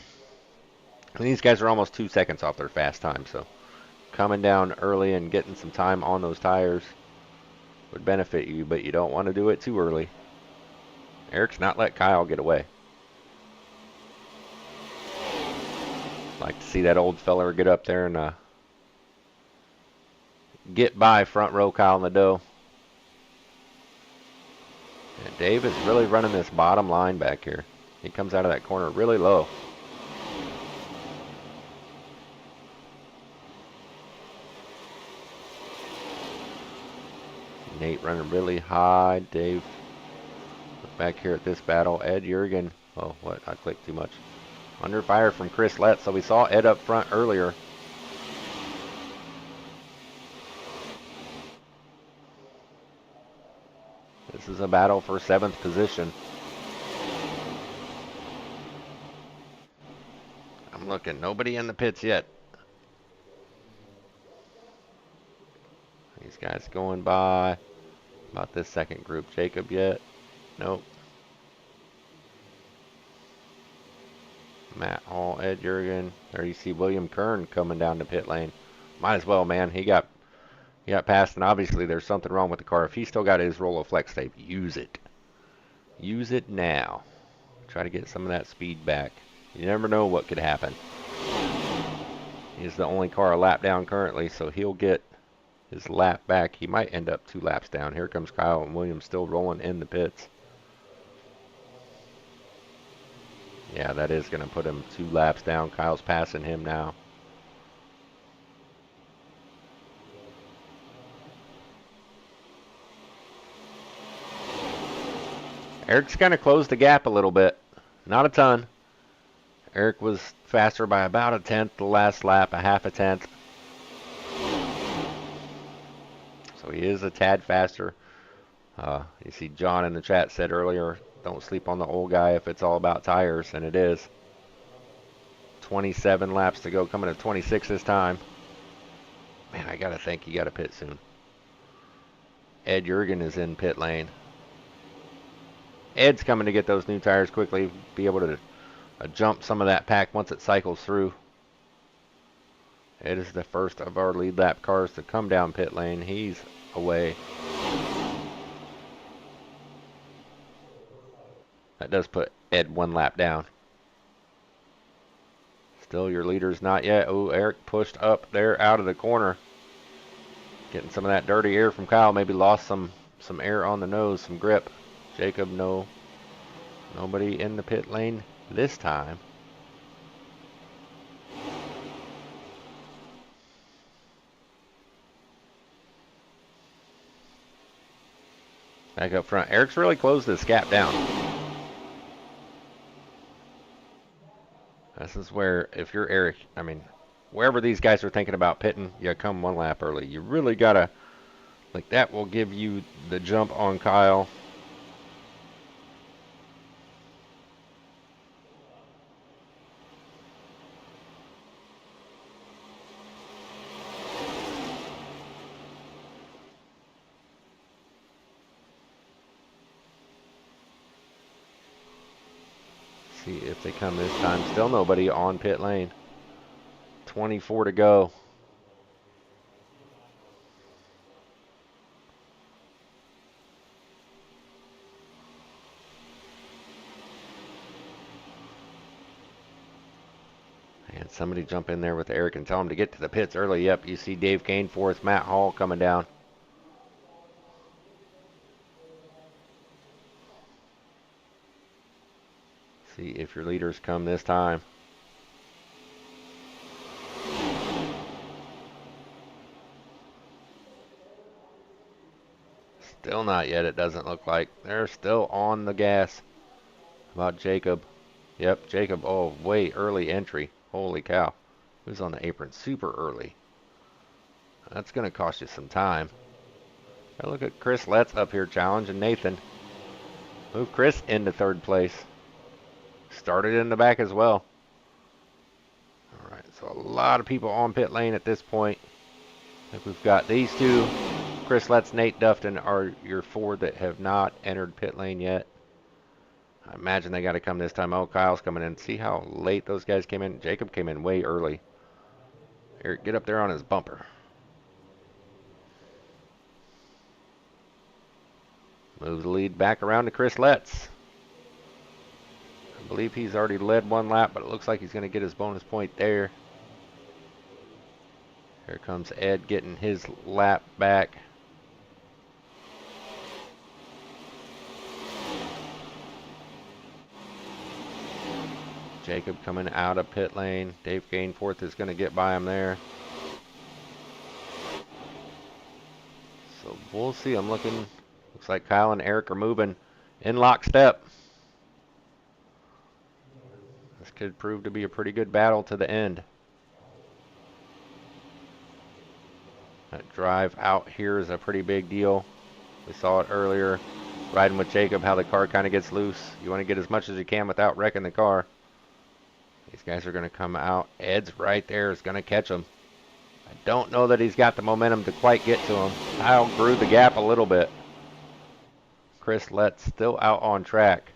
these guys are almost 2 seconds off their fast time, so coming down early and getting some time on those tires would benefit you, but you don't want to do it too early. Eric's not let Kyle get away. Like to see that old feller get up there and get by front row Kyle Nadeau. And Dave is really running this bottom line back here. He comes out of that corner really low. Nate running really high. Dave back here at this battle. Ed Jurgen. Oh, what? I clicked too much. Under fire from Chris Lett. So we saw Ed up front earlier. This is a battle for 7th position. I'm looking. Nobody in the pits yet. These guys going by. About this second group. Jacob yet? Nope. Matt Hall, Ed Jurgen. There you see William Kern coming down the pit lane. Might as well, man. He got past, and obviously there's something wrong with the car. If he's still got his Rolleiflex tape, use it. Use it now. Try to get some of that speed back. You never know what could happen. He's the only car a lap down currently, so he'll get his lap back. He might end up 2 laps down. Here comes Kyle and Williams still rolling in the pits. Yeah, that is going to put him 2 laps down. Kyle's passing him now. Eric's kind of closed the gap a little bit. Not a ton. Eric was faster by about 1/10 the last lap, 1/2 a tenth. So he is a tad faster. You see John in the chat said earlier, don't sleep on the old guy if it's all about tires, and it is. 27 laps to go, coming to 26 this time. Man, I gotta think he got to pit soon. Ed Jurgen is in pit lane. Ed's coming to get those new tires quickly, be able to jump some of that pack once it cycles through. Ed is the first of our lead lap cars to come down pit lane. He's away. That does put Ed 1 lap down. Still your leader's not yet. Oh, Eric pushed up there out of the corner. Getting some of that dirty air from Kyle. Maybe lost some air on the nose, some grip. Jacob, no. Nobody in the pit lane this time. Back up front. Eric's really closed this gap down. This is where, if you're Eric, I mean, wherever these guys are thinking about pitting, you come 1 lap early. You really gotta, like, that will give you the jump on Kyle. See if they come this time. Still nobody on pit lane. 24 to go. And somebody jump in there with Eric and tell him to get to the pits early. Yep, you see Dave Kane fourth, Matt Hall coming down. See if your leaders come this time. Still not yet, it doesn't look like. They're still on the gas. How about Jacob? Yep, Jacob. Oh, way early entry. Holy cow. Who's on the apron super early? That's going to cost you some time. Look at Chris Letts up here challenging Nathan. Move Chris into 3rd place. Started in the back as well. Alright, so a lot of people on pit lane at this point. I think we've got these two. Chris Letts, Nate Dufton are your 4 that have not entered pit lane yet. I imagine they got to come this time. Oh, Kyle's coming in. See how late those guys came in? Jacob came in way early. Eric, get up there on his bumper. Moves the lead back around to Chris Letts. I believe he's already led 1 lap, but it looks like he's going to get his bonus point there. Here comes Ed getting his lap back. Jacob coming out of pit lane. Dave Gainforth is going to get by him there. So we'll see. I'm looking. Looks like Kyle and Eric are moving in lockstep. This could prove to be a pretty good battle to the end. That drive out here is a pretty big deal. We saw it earlier. Riding with Jacob, how the car kind of gets loose. You want to get as much as you can without wrecking the car. These guys are going to come out. Ed's right there, is going to catch him. I don't know that he's got the momentum to quite get to him. Kyle grew the gap a little bit. Chris Letts still out on track.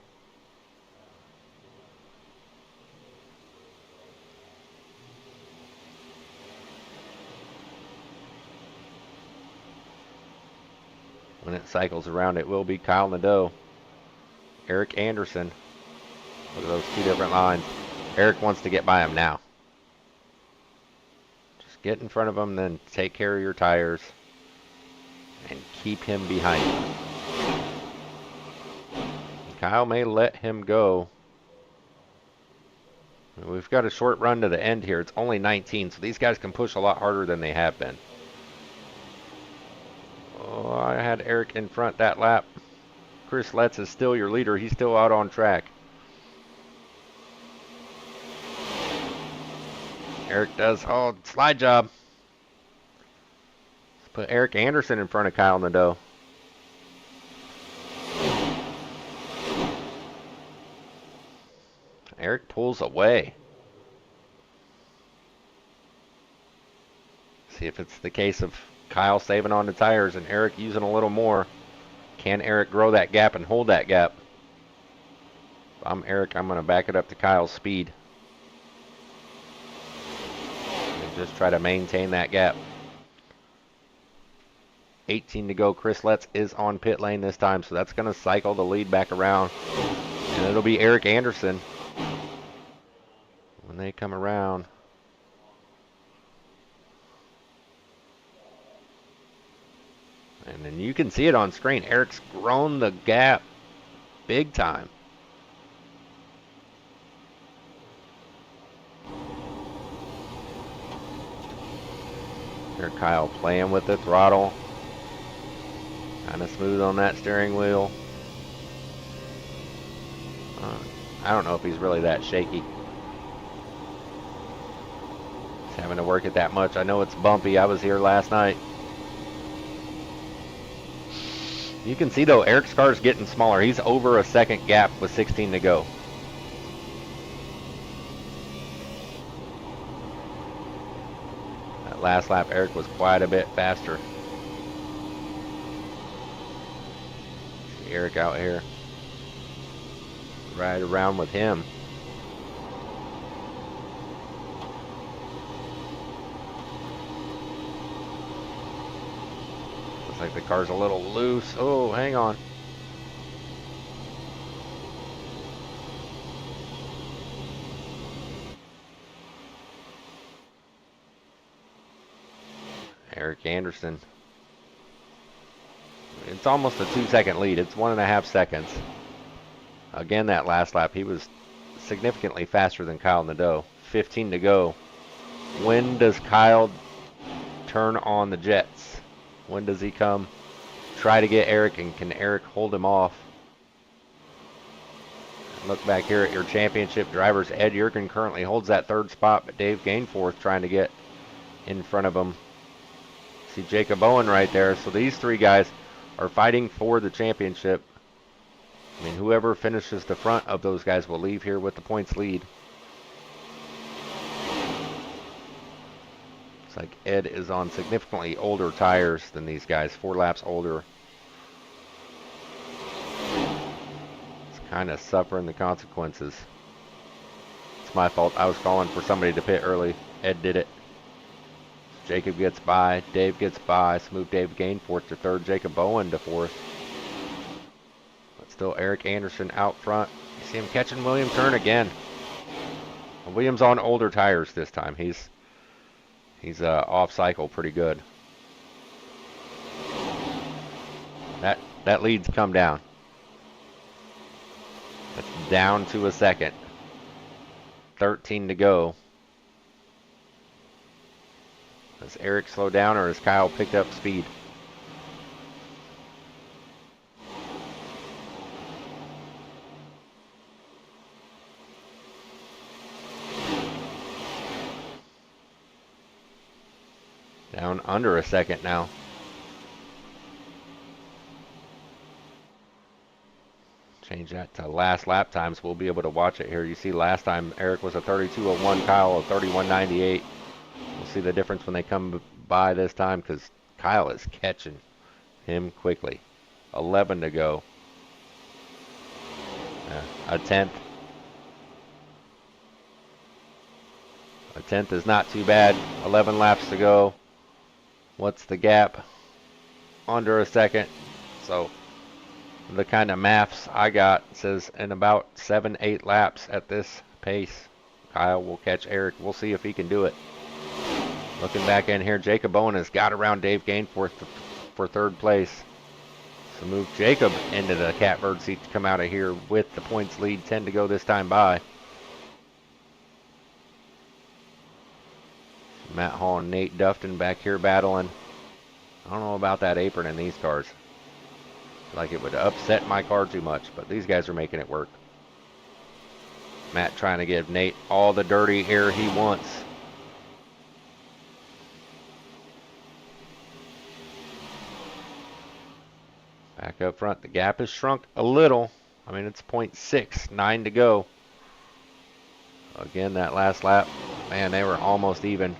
When it cycles around, it will be Kyle Nadeau. Eric Anderson. Look at those 2 different lines. Eric wants to get by him now. Just get in front of him, then take care of your tires. and keep him behind him. Kyle may let him go. We've got a short run to the end here. It's only 19, so these guys can push a lot harder than they have been. Oh, I had Eric in front that lap. Chris Letts is still your leader. He's still out on track. Eric does, oh, slide job. Let's put Eric Anderson in front of Kyle Nadeau. Eric pulls away. See if it's the case of Kyle saving on the tires and Eric using a little more. Can Eric grow that gap and hold that gap? If I'm Eric, I'm going to back it up to Kyle's speed. And just try to maintain that gap. 18 to go. Chris Letts is on pit lane this time, so that's going to cycle the lead back around. And it'll be Eric Anderson when they come around. And then you can see it on screen. Eric's grown the gap big time. Here Kyle playing with the throttle. Kind of smooth on that steering wheel. I don't know if he's really that shaky. He's having to work it that much. I know it's bumpy. I was here last night. You can see though, Eric's car is getting smaller. He's over a second gap with 16 to go. That last lap, Eric was quite a bit faster. See Eric out here. Ride around with him. Looks like the car's a little loose. Oh, hang on. Eric Anderson. It's almost a 2-second lead. It's 1.5 seconds. Again, that last lap, he was significantly faster than Kyle Nadeau. 15 to go. When does Kyle turn on the jets? When does he come try to get Eric, and can Eric hold him off? Look back here at your championship drivers. Ed Yerkin currently holds that third spot, but Dave Gainforth trying to get in front of him. See Jacob Owen right there. So these three guys are fighting for the championship. I mean, whoever finishes the front of those guys will leave here with the points lead. It's like Ed is on significantly older tires than these guys, 4 laps older. It's kind of suffering the consequences. It's my fault. I was calling for somebody to pit early. Ed did it. Jacob gets by. Dave gets by. Smooth Dave Gainforth to third. Jacob Owen to fourth. Still Eric Anderson out front. You see him catching William Turn again. Williams on older tires this time. He's off cycle pretty good. That lead's come down. That's down to a second. 13 to go. Has Eric slowed down, or has Kyle picked up speed? Down under a second now. Change that to last lap times. We'll be able to watch it here. You see last time Eric was a 32:01, Kyle a 31:98. We'll see the difference when they come by this time, because Kyle is catching him quickly. 11 to go. A tenth. A tenth is not too bad. 11 laps to go. What's the gap? Under a second. So the kind of maths I got says in about 7-8 laps at this pace, Kyle will catch Eric. We'll see if he can do it. Looking back in here, Jacob Owen has got around Dave Gainforth for third place. So move Jacob into the catbird seat to come out of here with the points lead. 10 to go this time by. Matt Hall and Nate Dufton back here battling. I don't know about that apron in these cars. Like it would upset my car too much, but these guys are making it work. Matt trying to give Nate all the dirty air he wants. Back up front, the gap has shrunk a little. I mean, it's 0.6, 9 to go. Again, that last lap, man, they were almost even.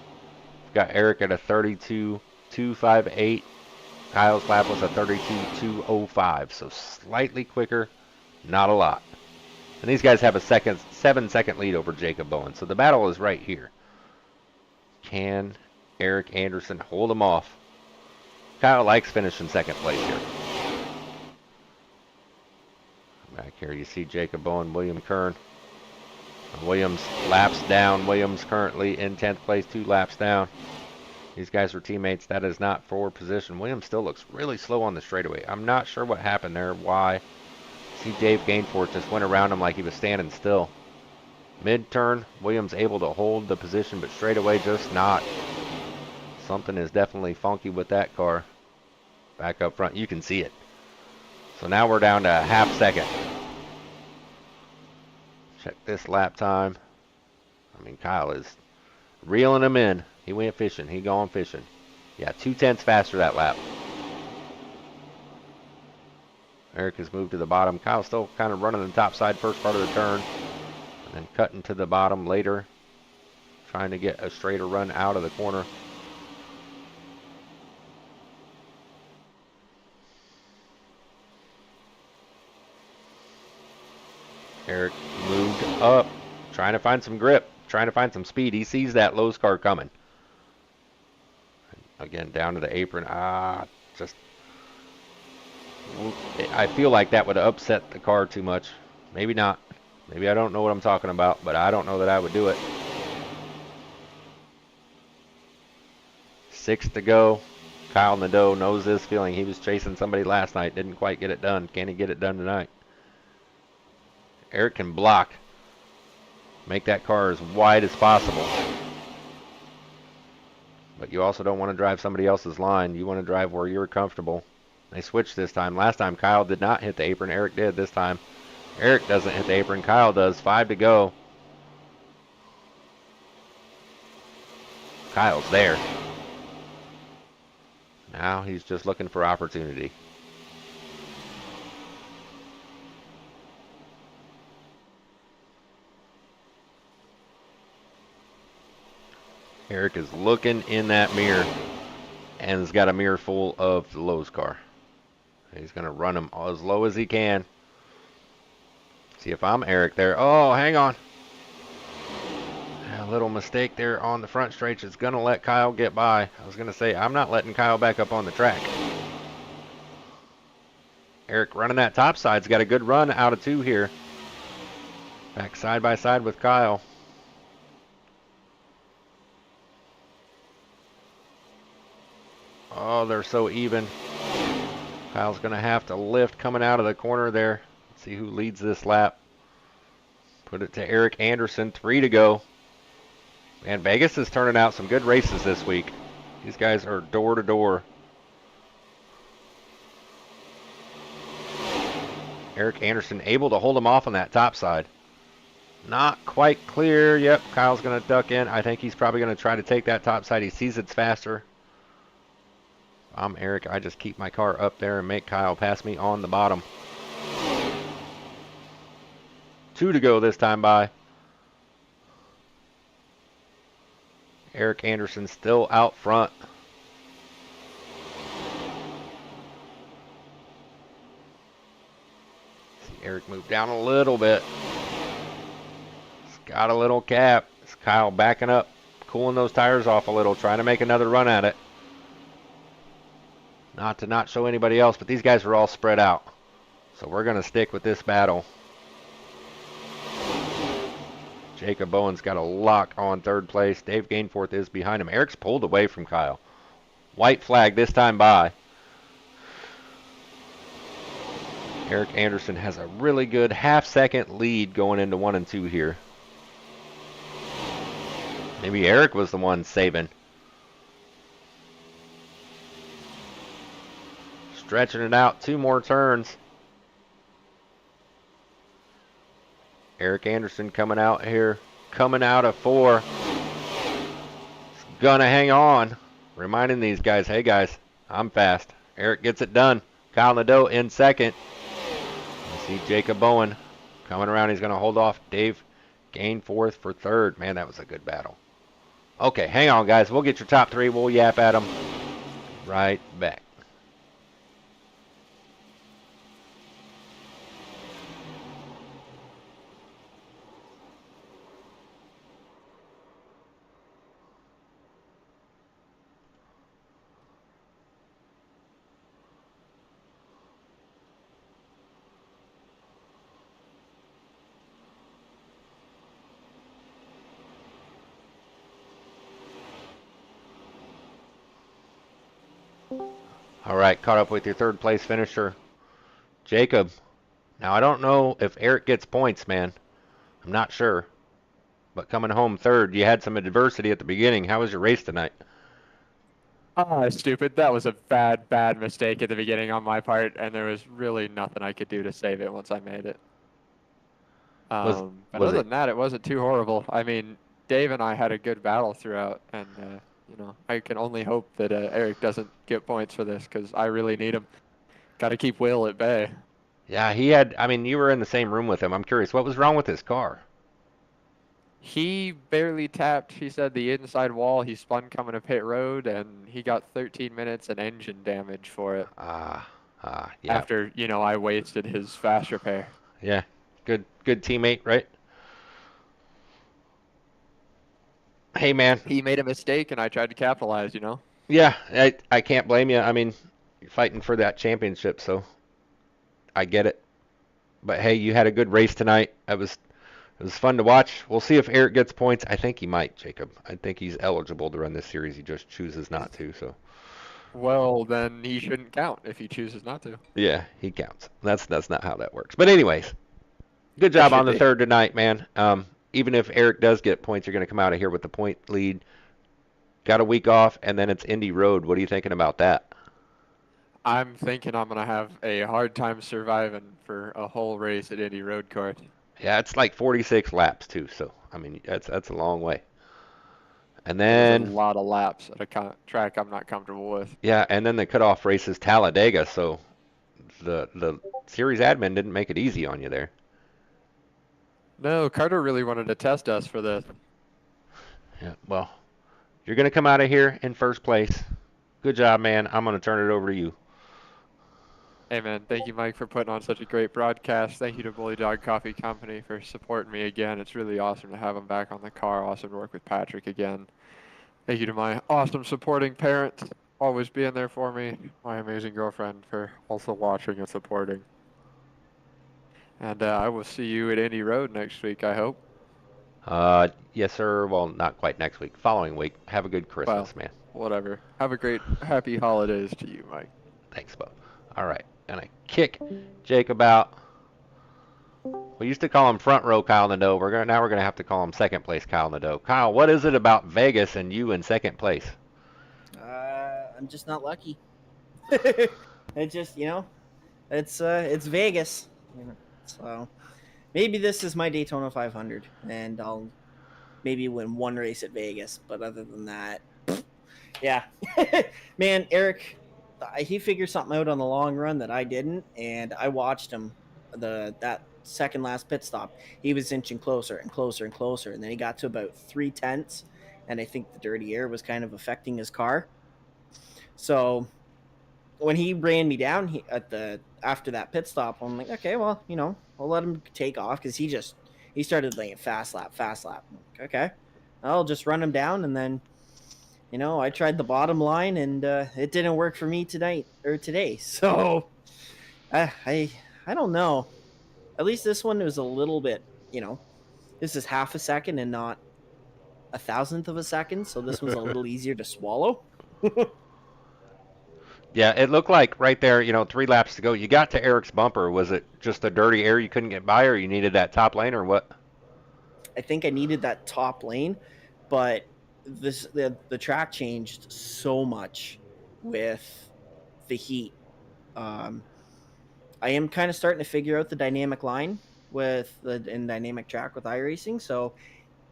Got Eric at a 32.258. Kyle's lap was a 32.205, so slightly quicker, not a lot. And these guys have a 7-second lead over Jacob Bowen, so the battle is right here. Can Eric Anderson hold him off? Kyle likes finishing second place here. Back here you see Jacob Bowen, William Kern. Williams laps down. Williams currently in 10th place, 2 laps down. These guys are teammates. That is not for position. Williams still looks really slow on the straightaway. I'm not sure what happened there. Why? See Dave Gainforth just went around him like he was standing still. Mid-turn, Williams able to hold the position, but straightaway just not. Something is definitely funky with that car. Back up front, you can see it. So now we're down to a half second. Check this lap time. I mean, Kyle is reeling him in. He went fishing. He gone fishing. Yeah, 2/10 faster that lap. Eric has moved to the bottom. Kyle's still kind of running the top side first part of the turn. And then cutting to the bottom later. Trying to get a straighter run out of the corner. Eric moved up. Trying to find some grip. Trying to find some speed. He sees that Lowe's car coming. Again, down to the apron. I feel like that would upset the car too much. Maybe not. Maybe I don't know what I'm talking about, but I don't know that I would do it. 6 to go. Kyle Nadeau knows this feeling. He was chasing somebody last night. Didn't quite get it done. Can he get it done tonight? Eric can block. Make that car as wide as possible. But you also don't want to drive somebody else's line. You want to drive where you're comfortable. They switched this time. Last time Kyle did not hit the apron. Eric did this time. Eric doesn't hit the apron. Kyle does. 5 to go. Kyle's there. Now he's just looking for opportunity. Eric is looking in that mirror and has got a mirror full of the Lowe's car. He's going to run him as low as he can. See if I'm Eric there. Oh, hang on. A little mistake there on the front stretch. It's going to let Kyle get by. I was going to say, I'm not letting Kyle back up on the track. Eric running that top side's got a good run out of 2 here. Back side by side with Kyle. Oh, they're so even. Kyle's going to have to lift coming out of the corner there. Let's see who leads this lap. Put it to Eric Anderson. 3 to go. Man, Vegas is turning out some good races this week. These guys are door to door. Eric Anderson able to hold him off on that top side. Not quite clear. Yep, Kyle's going to duck in. I think he's probably going to try to take that top side. He sees it's faster. I'm Eric. I just keep my car up there and make Kyle pass me on the bottom. 2 to go this time by. Eric Anderson still out front. See Eric move down a little bit. He's got a little cap. It's Kyle backing up, cooling those tires off a little, trying to make another run at it. Not to not show anybody else, but these guys are all spread out. So we're going to stick with this battle. Jacob Bowen's got a lock on third place. Dave Gainforth is behind him. Eric's pulled away from Kyle. White flag this time by. Eric Anderson has a really good half-second lead going into 1 and 2 here. Maybe Eric was the one saving. Stretching it out 2 more turns. Eric Anderson coming out here, coming out of 4. Gonna hang on. Reminding these guys, hey guys, I'm fast. Eric gets it done. Kyle Nadeau in second. You see Jacob Bowen coming around. He's gonna hold off Dave Gain fourth for third. Man, that was a good battle. Okay, hang on guys. We'll get your top 3. We'll yap at them right back. All right, caught up with your third place finisher, Jacob. Now, I don't know if Eric gets points, man. I'm not sure. But coming home third, you had some adversity at the beginning. How was your race tonight? Stupid. That was a bad mistake at the beginning on my part, and there was really nothing I could do to save it once I made it. Was But was other it? than that, it wasn't too horrible. I mean, Dave and I had a good battle throughout, and I can only hope that Eric doesn't get points for this because I really need him. Got to keep Will at bay. Yeah, he had. I mean, you were in the same room with him. I'm curious, what was wrong with his car? He barely tapped, he said, the inside wall. He spun coming to pit road, and he got 13 minutes and engine damage for it. Yeah, After, I wasted his fast repair. yeah. Good teammate, right? Hey, man. He made a mistake, and I tried to capitalize, Yeah, I can't blame you. I mean, you're fighting for that championship, so I get it. But hey, you had a good race tonight. It was fun to watch. We'll see if Eric gets points. I think he might, Jacob. I think he's eligible to run this series. He just chooses not to. So Well, then he shouldn't count if he chooses not to. yeah, he counts. That's not how that works. But anyways, good It job on should the be. third tonight, man. Even if Eric does get points, you're going to come out of here with the point lead. Got a week off, and then it's Indy Road. What are you thinking about that? I'm thinking I'm going to have a hard time surviving for a whole race at Indy Road Course. Yeah, it's like 46 laps too. So I mean, that's a long way. And That is a then lot of laps at a track I'm not comfortable with. yeah, and then the cutoff race is Talladega. So the series admin didn't make it easy on you there. No, Carter really wanted to test us for this. Yeah, well, you're going to come out of here in first place. Good job, man. I'm going to turn it over to you. Hey, man, thank you, Mike, for putting on such a great broadcast. Thank you to Bully Dog Coffee Company for supporting me again. It's really awesome to have him back on the car. Awesome to work with Patrick again. Thank you to my awesome supporting parents, always being there for me. My amazing girlfriend for also watching and supporting. And I will see you at Indy Road next week, I hope. Yes, sir. Well, not quite next week. Following week. Have a good Well, Christmas, man. whatever. Have a great, happy holidays to you, Mike. Thanks, Bo. All right. Gonna kick Jacob out. We used to call him front row Kyle Nadeau. Now we're gonna have to call him second place Kyle Nadeau. Kyle, what is it about Vegas and you in second place? I'm just not lucky. It just, it's Vegas. So maybe this is my Daytona 500, and I'll maybe win one race at Vegas. But other than that, yeah, man, Eric, he figured something out on the long run that I didn't, and I watched him that second last pit stop. He was inching closer and closer and closer, and then he got to about 3/10, and I think the dirty air was kind of affecting his car. So when he ran me down after that pit stop, I'm like, okay, well, I'll let him take off because he started laying fast lap. I'm like, okay, I'll just run him down, and then I tried the bottom line, and it didn't work for me today. So I don't know. At least this one was a little bit, this is half a second and not a thousandth of a second, so this was a little easier to swallow. Yeah, it looked like right there, 3 laps to go. You got to Eric's bumper. Was it just a dirty air you couldn't get by, or you needed that top lane, or what? I think I needed that top lane, but the track changed so much with the heat. Um, I am kind of starting to figure out the dynamic line with the and dynamic track with iRacing, so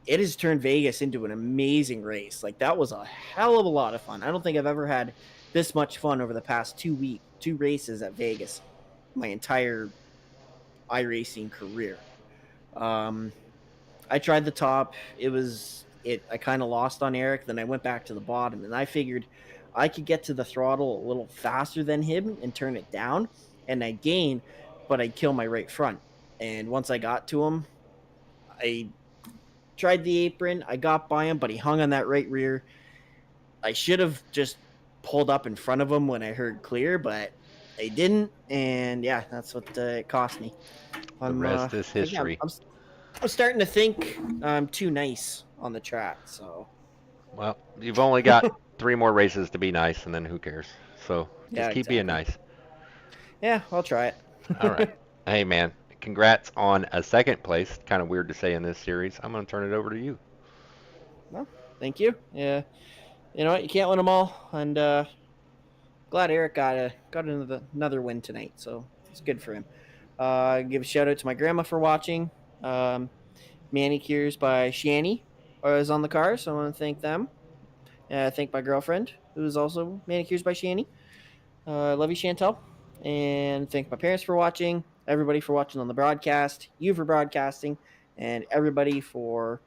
it has turned Vegas into an amazing race. Like that was a hell of a lot of fun. I don't think I've ever had this much fun over the past 2 races at Vegas, my entire iRacing career. Um, I tried the top. I kind of lost on Eric. Then I went back to the bottom, and I figured I could get to the throttle a little faster than him and turn it down, and I'd gain, but I'd kill my right front. And once I got to him, I tried the apron. I got by him, but he hung on that right rear. I should have just pulled up in front of him when I heard clear, but I didn't, and yeah, that's what it cost me. The rest is But yeah, history. I'm starting to think I'm too nice on the track. So Well, you've only got 3 more races to be nice, and then who cares? So just yeah, keep being exactly. nice. Yeah, I'll try it. All right. Hey, man, congrats on a second place. Kind of weird to say in this series. I'm going to turn it over to you. Well, thank you. Yeah, you know what? You can't win them all, and glad Eric got another win tonight. So it's good for him. Give a shout out to my grandma for watching. Um, Manicures by Shani is on the car, so I want to thank them. Thank my girlfriend, who is also Manicures by Shani. Love you, Chantel. And thank my parents for watching, everybody for watching on the broadcast, you for broadcasting, and everybody for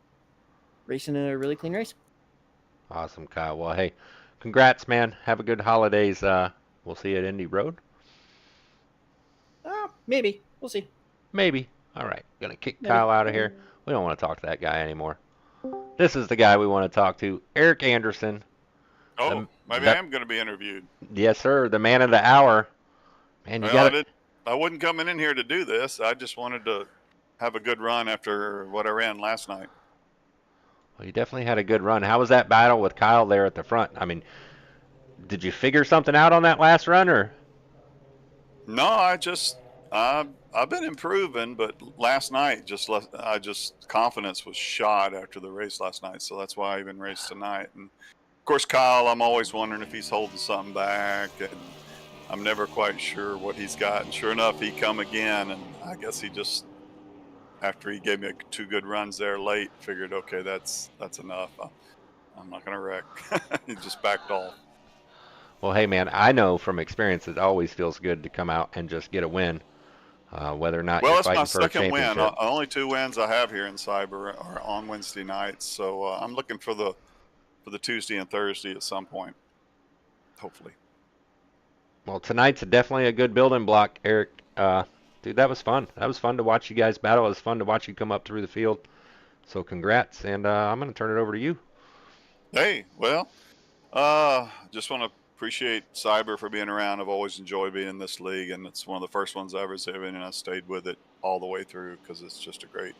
racing a really clean race. Awesome, Kyle. Well, hey, congrats, man. Have a good holidays. We'll see you at Indy Road. Maybe. We'll see. Maybe. All right. Gonna kick Maybe. Kyle out of here. We don't want to talk to that guy anymore. This is the guy we want to talk to, Eric Anderson. Oh, maybe I am going to be interviewed. Yes, sir. The man of the hour. Man, you got it. I wasn't coming in here to do this. I just wanted to have a good run after what I ran last night. Well, you definitely had a good run. How was that battle with Kyle there at the front? I mean, did you figure something out on that last run, or? No, I've been improving, but last night confidence was shot after the race last night, so that's why I even raced tonight. And of course, Kyle, I'm always wondering if he's holding something back, and I'm never quite sure what he's got. And sure enough, he come again, and I guess he just, after he gave me 2 good runs there late, figured, okay, that's enough. I'm not gonna wreck. He just backed off. Well, hey, man, I know from experience it always feels good to come out and just get a win, whether or not you're fighting for a second championship. win. Only 2 wins I have here in Cyber are on Wednesday nights, so I'm looking for the Tuesday and Thursday at some point, hopefully. Well, tonight's definitely a good building block, Eric. Dude, that was fun. That was fun to watch you guys battle. It was fun to watch you come up through the field. So congrats, and I'm going to turn it over to you. Hey, well, just want to appreciate Cyber for being around. I've always enjoyed being in this league, and it's one of the first ones I ever been in, and I stayed with it all the way through because it's just a great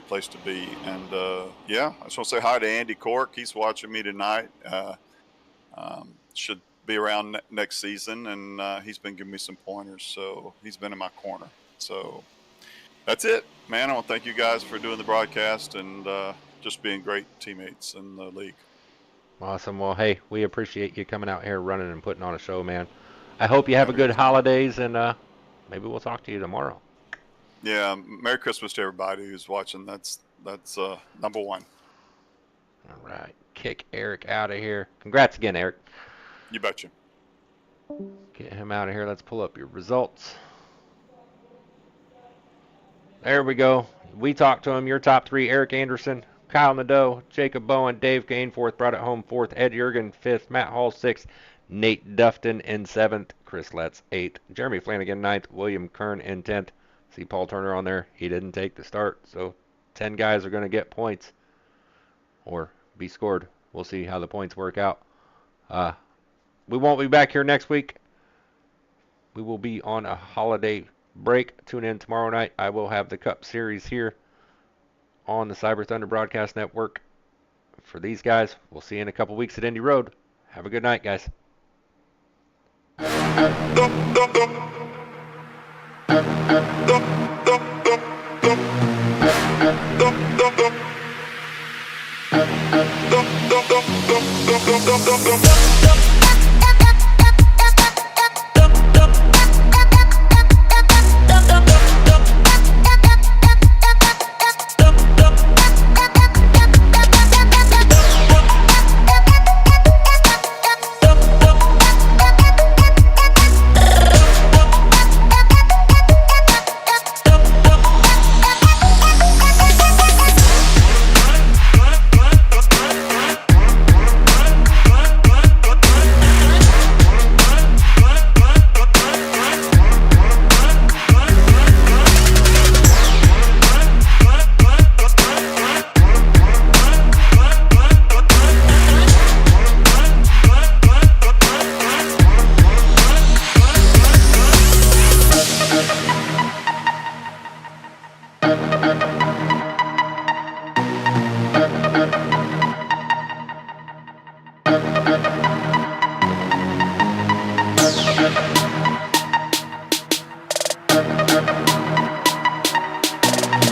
place to be. And yeah, I just want to say hi to Andy Cork. He's watching me tonight. Should be around next season, and he's been giving me some pointers, so he's been in my corner. So that's it, man. I want to thank you guys for doing the broadcast and just being great teammates in the league. Awesome. Well, hey, we appreciate you coming out here running and putting on a show, man. I hope you have a good holidays, and maybe we'll talk to you tomorrow. Yeah, Merry Christmas to everybody who's watching. That's number one. All right, kick Eric out of here. Congrats again, Eric. You betcha. Get him out of here. Let's pull up your results. There we go. We talked to him. Your top 3, Eric Anderson, Kyle Nadeau, Jacob Bowen, Dave Gainforth brought it home 4th, Ed Jurgen 5th, Matt Hall 6th, Nate Dufton in 7th, Chris Letts 8th, Jeremy Flanagan 9th, William Kern in 10th. See Paul Turner on there. He didn't take the start, so 10 guys are going to get points or be scored. We'll see how the points work out. We won't be back here next week. We will be on a holiday break. Tune in tomorrow night. I will have the Cup Series here on the Cyber Thunder Broadcast Network. For these guys, we'll see you in a couple weeks at Indy Road. Have a good night, guys. Dum